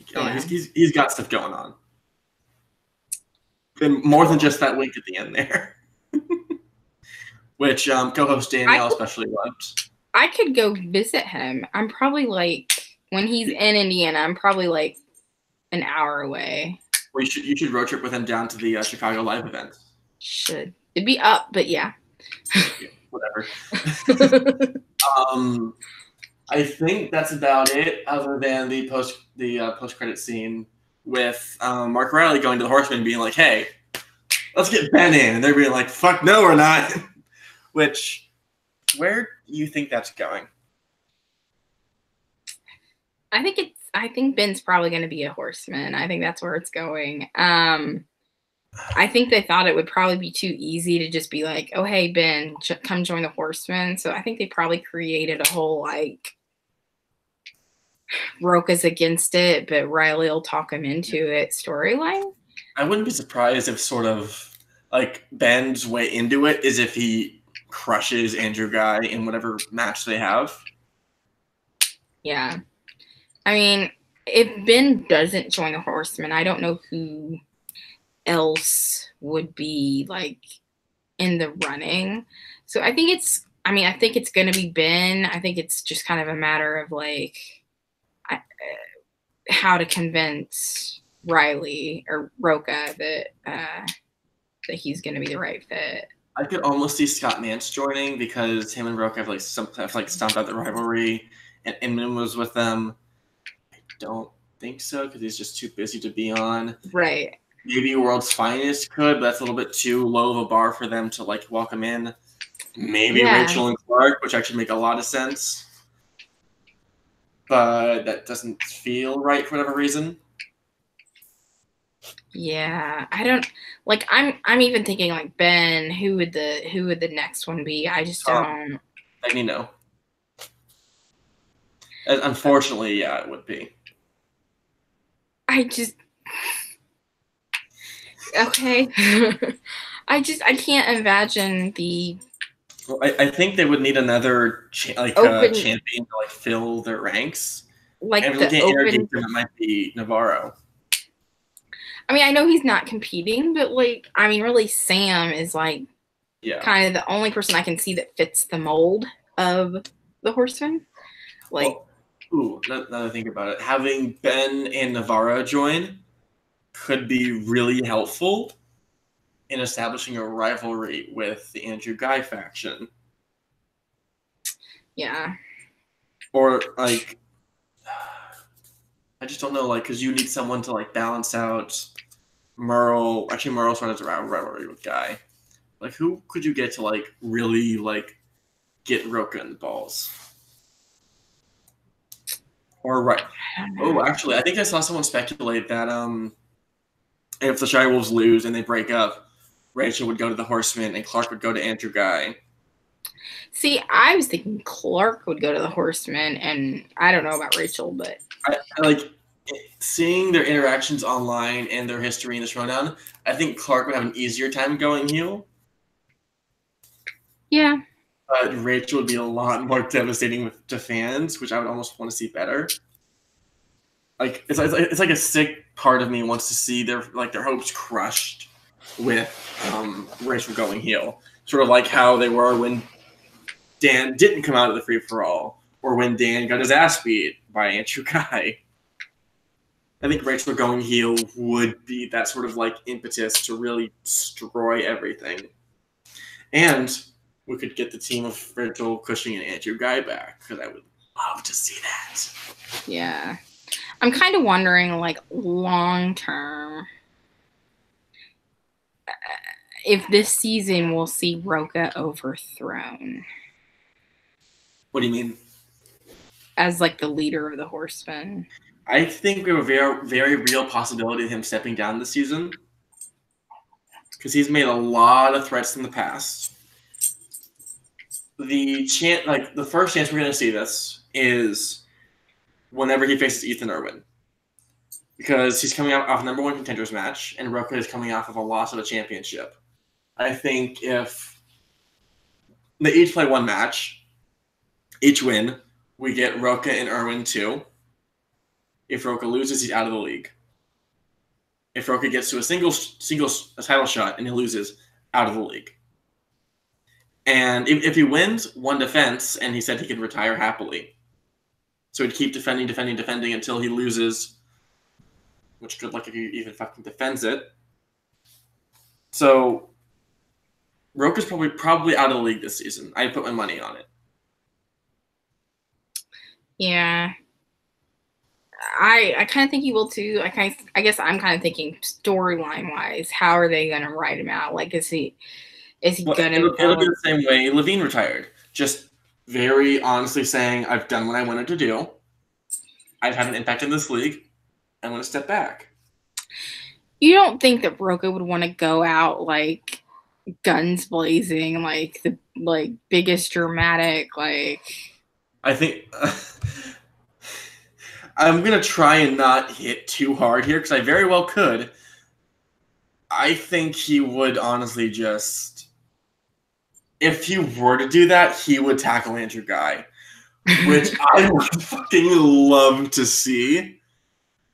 Yeah. He's got stuff going on. And more than just that wink at the end there, which co-host Danielle especially loved. I could go visit him. I'm probably like when he's in Indiana. I'm probably like an hour away. Or you should road trip with him down to the Chicago Live event. It'd be up, but yeah. Whatever. I think that's about it, other than the post credit scene with Mark Riley going to the Horsemen and being like, "Hey, let's get Ben in," and they're being like, "Fuck no, we're not." Which, where do you think that's going? I think Ben's probably going to be a Horseman. I think that's where it's going. I think they thought it would probably be too easy to just be like, "Oh, hey, Ben, come join the Horsemen." So I think they probably created a whole like Roka's against it, but Riley will talk him into it storyline. I wouldn't be surprised if sort of like Ben's way into it is if he crushes Andrew Guy in whatever match they have. Yeah. I mean, if Ben doesn't join the Horsemen, I don't know who else would be like in the running. So I think it's going to be Ben. I think it's just kind of a matter of like how to convince Riley or Rocha that he's going to be the right fit. I could almost see Scott Nance joining because him and Rocha have stomped out the rivalry, and Inman was with them. I don't think so because he's just too busy to be on. Right. Maybe World's Finest could, but that's a little bit too low of a bar for them to like welcome in. Maybe Rachel and Clark, which actually make a lot of sense. But that doesn't feel right for whatever reason. Yeah, I don't like. I'm even thinking like Ben. Who would the next one be? I just don't. Let me know. Unfortunately, yeah, it would be. Okay. I can't imagine the. Well, I think they would need another champion to like fill their ranks. Like and the open. It might be Navarro. I mean, I know he's not competing, but like, I mean, really, Sam is like, kind of the only person I can see that fits the mold of the Horsemen. Like, now that I think about it, having Ben and Navarro join could be really helpful in establishing a rivalry with the Andrew Guy faction. Yeah. Or like, I just don't know, like, because you need someone to like balance out Merle. Actually, Merle's running around rivalry with Guy. Like, who could you get to like really like get Rocha in the balls? Or right? Oh, actually, I think I saw someone speculate that if the Shire Wolves lose and they break up, Rachel would go to the Horsemen and Clark would go to Andrew Guy. See, I was thinking Clark would go to the Horsemen, and I don't know about Rachel, but I like seeing their interactions online and their history in the Showdown. I think Clark would have an easier time going heel. Yeah. But Rachel would be a lot more devastating to fans, which I would almost want to see better. Like it's like a sick part of me wants to see their hopes crushed with Rachel going heel. Sort of like how they were when Dan didn't come out of the free for all, or when Dan got his ass beat by Andrew Guy. I think Rachel going heel would be that sort of like impetus to really destroy everything. And we could get the team of Rachel, Cushing, and Andrew Guy back, because I would love to see that. Yeah. I'm kind of wondering, like, long term, if this season we'll see Rocha overthrown. What do you mean? As, like, the leader of the Horsemen. I think we have a very, very real possibility of him stepping down this season. Because he's made a lot of threats in the past. The first chance we're going to see this is whenever he faces Ethan Irwin. Because he's coming off a number one contenders match, and Rocha is coming off of a loss of a championship. I think if they each play one match, each win, we get Rocha and Irwin 2. If Rocha loses, he's out of the league. If Rocha gets to a single title shot and he loses, out of the league. And if he wins one defense, and he said he could retire happily. So he'd keep defending until he loses, which good luck if he even fucking defends it. So Rocha's probably out of the league this season. I'd put my money on it. Yeah. I kind of think he will too. I guess I'm kind of thinking storyline wise, how are they going to write him out? Like, is he going to? It'll be the same way Levine retired. Just very honestly saying, I've done what I wanted to do. I've had an impact in this league. I'm going to step back. You don't think that Rocha would want to go out like guns blazing, like the biggest dramatic, like? I think I'm going to try and not hit too hard here because I very well could. I think he would honestly just, if he were to do that, he would tackle Andrew Guy, which I would fucking love to see.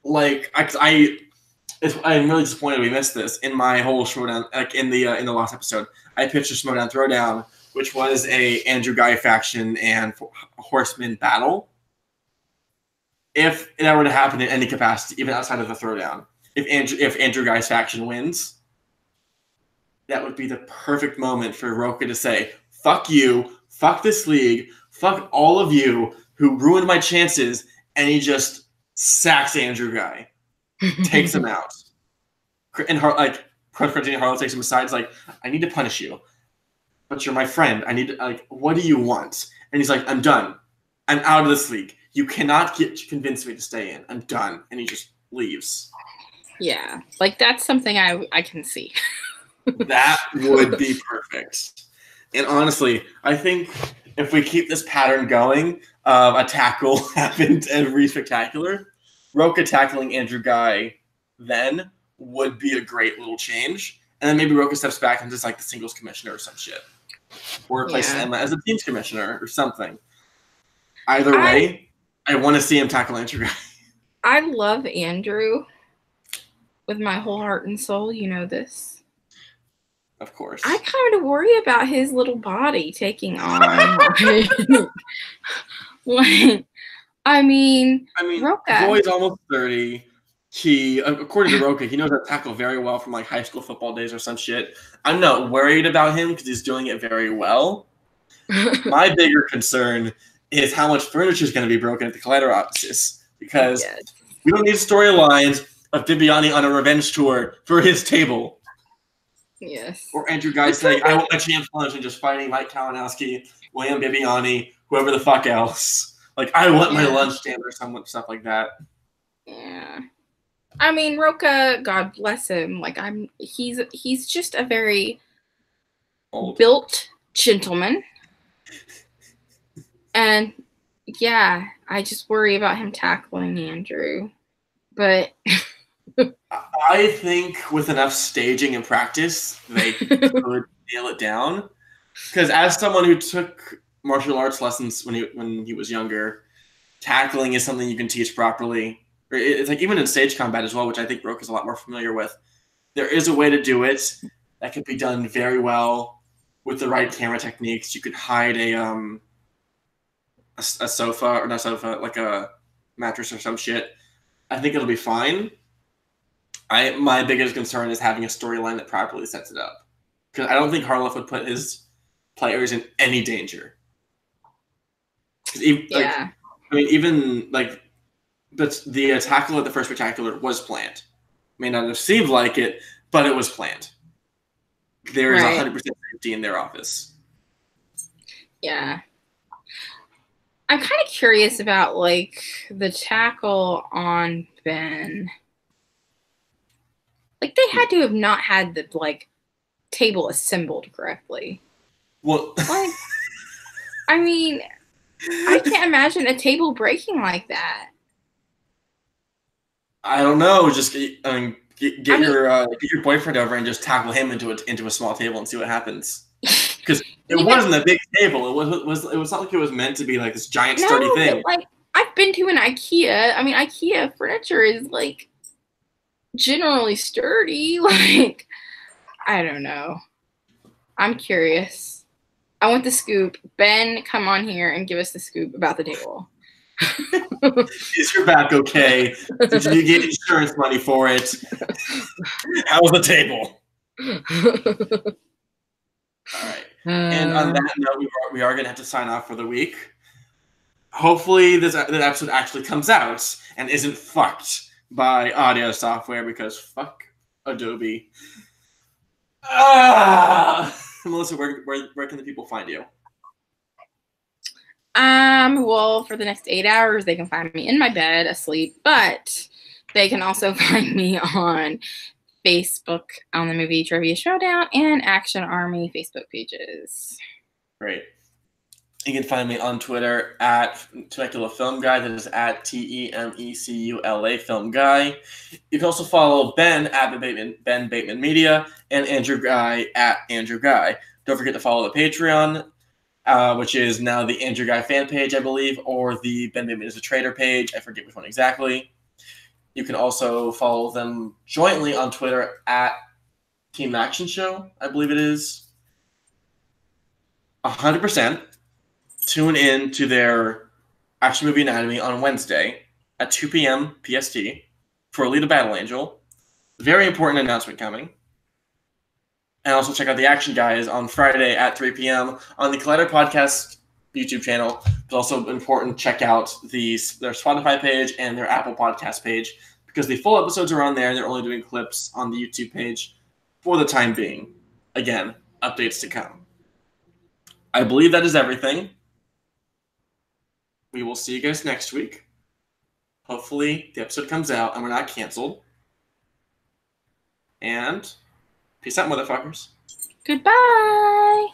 like I'm really disappointed we missed this in my whole showdown. Like in the last episode, I pitched a Schmodown Throwdown, which was a Andrew Guy faction and Horseman battle. If that were to happen in any capacity, even outside of the Throwdown, if Andrew Guy's faction wins, that would be the perfect moment for Rocha to say, "Fuck you, fuck this league, fuck all of you who ruined my chances," and he just sacks Andrew Guy, takes him out, and President Harlow takes him aside. He's like, "I need to punish you, but you're my friend. I need to, what do you want?" And he's like, "I'm done. I'm out of this league. You cannot convince me to stay in. I'm done." And he just leaves. Yeah, that's something I can see. That would be perfect. And honestly, I think if we keep this pattern going of a tackle happened every spectacular, Rocha tackling Andrew Guy then would be a great little change. And then maybe Rocha steps back and just the singles commissioner or some shit. Or replaces Emma as a teams commissioner or something. Either way, I want to see him tackle Andrew Guy. I love Andrew with my whole heart and soul. You know this. Of course. I kind of worry about his little body taking on. Rocha. Boy's almost 30. He, according to Rocha, he knows how to tackle very well from high school football days or some shit. I'm not worried about him because he's doing it very well. My bigger concern is how much furniture is going to be broken at the Collider offices, because we don't need storylines of Bibiani on a revenge tour for his table. Yes. Or Andrew Guy saying, "I want my champ lunch," and just fighting Mike Kalinowski, William Bibiani, whoever the fuck else. I want my lunch stand or some stuff like that. Yeah. Rocha, God bless him. He's just a very built gentleman. And yeah, I just worry about him tackling Andrew. But I think with enough staging and practice, they could nail it down. Because as someone who took martial arts lessons when he was younger, tackling is something you can teach properly. Or it's even in stage combat as well, which I think Rocha is a lot more familiar with. There is a way to do it that could be done very well with the right camera techniques. You could hide a sofa, or not sofa, like a mattress or some shit. I think it'll be fine. My biggest concern is having a storyline that properly sets it up, because I don't think Harloff would put his players in any danger. But the tackle at the first spectacular was planned. May not have seemed like it, but it was planned. There is 100% safety in their office. Yeah. I'm kind of curious about the tackle on Ben. They had to have not had the table assembled correctly. Well, I can't imagine a table breaking like that. I don't know. Just get your boyfriend over and just tackle him into a small table and see what happens. Because it wasn't a big table. It was not like it was meant to be this giant sturdy thing. But, I've been to an IKEA. IKEA furniture is generally sturdy. I don't know. I'm curious. I want the scoop. Ben, come on here and give us the scoop about the table. Is your back okay? Did you get insurance money for it? How was the table? All right. And on that note, we are going to have to sign off for the week. Hopefully that episode actually comes out and isn't fucked by audio software, because fuck Adobe. Melissa, where can the people find you? Well, for the next 8 hours, they can find me in my bed asleep, but they can also find me on Facebook on the Movie Trivia Showdown and Action Army Facebook pages. Great. You can find me on Twitter at Temecula Film Guy. That is at TEMECULA Film Guy. You can also follow Ben at Ben Bateman Media and Andrew Guy at Andrew Guy. Don't forget to follow the Patreon, which is now the Andrew Guy fan page, I believe, or the Ben Bateman is a Trader page. I forget which one exactly. You can also follow them jointly on Twitter at Team Action Show, I believe it is. 100% tune in to their Action Movie Anatomy on Wednesday at 2 p.m. PST for Alita Battle Angel. Very important announcement coming. And also check out the Action Guys on Friday at 3 p.m. on the Collider Podcast YouTube channel. It's also important to check out their Spotify page and their Apple Podcast page because the full episodes are on there and they're only doing clips on the YouTube page for the time being. Again, updates to come. I believe that is everything. We will see you guys next week. Hopefully the episode comes out and we're not canceled. And peace out, motherfuckers. Goodbye.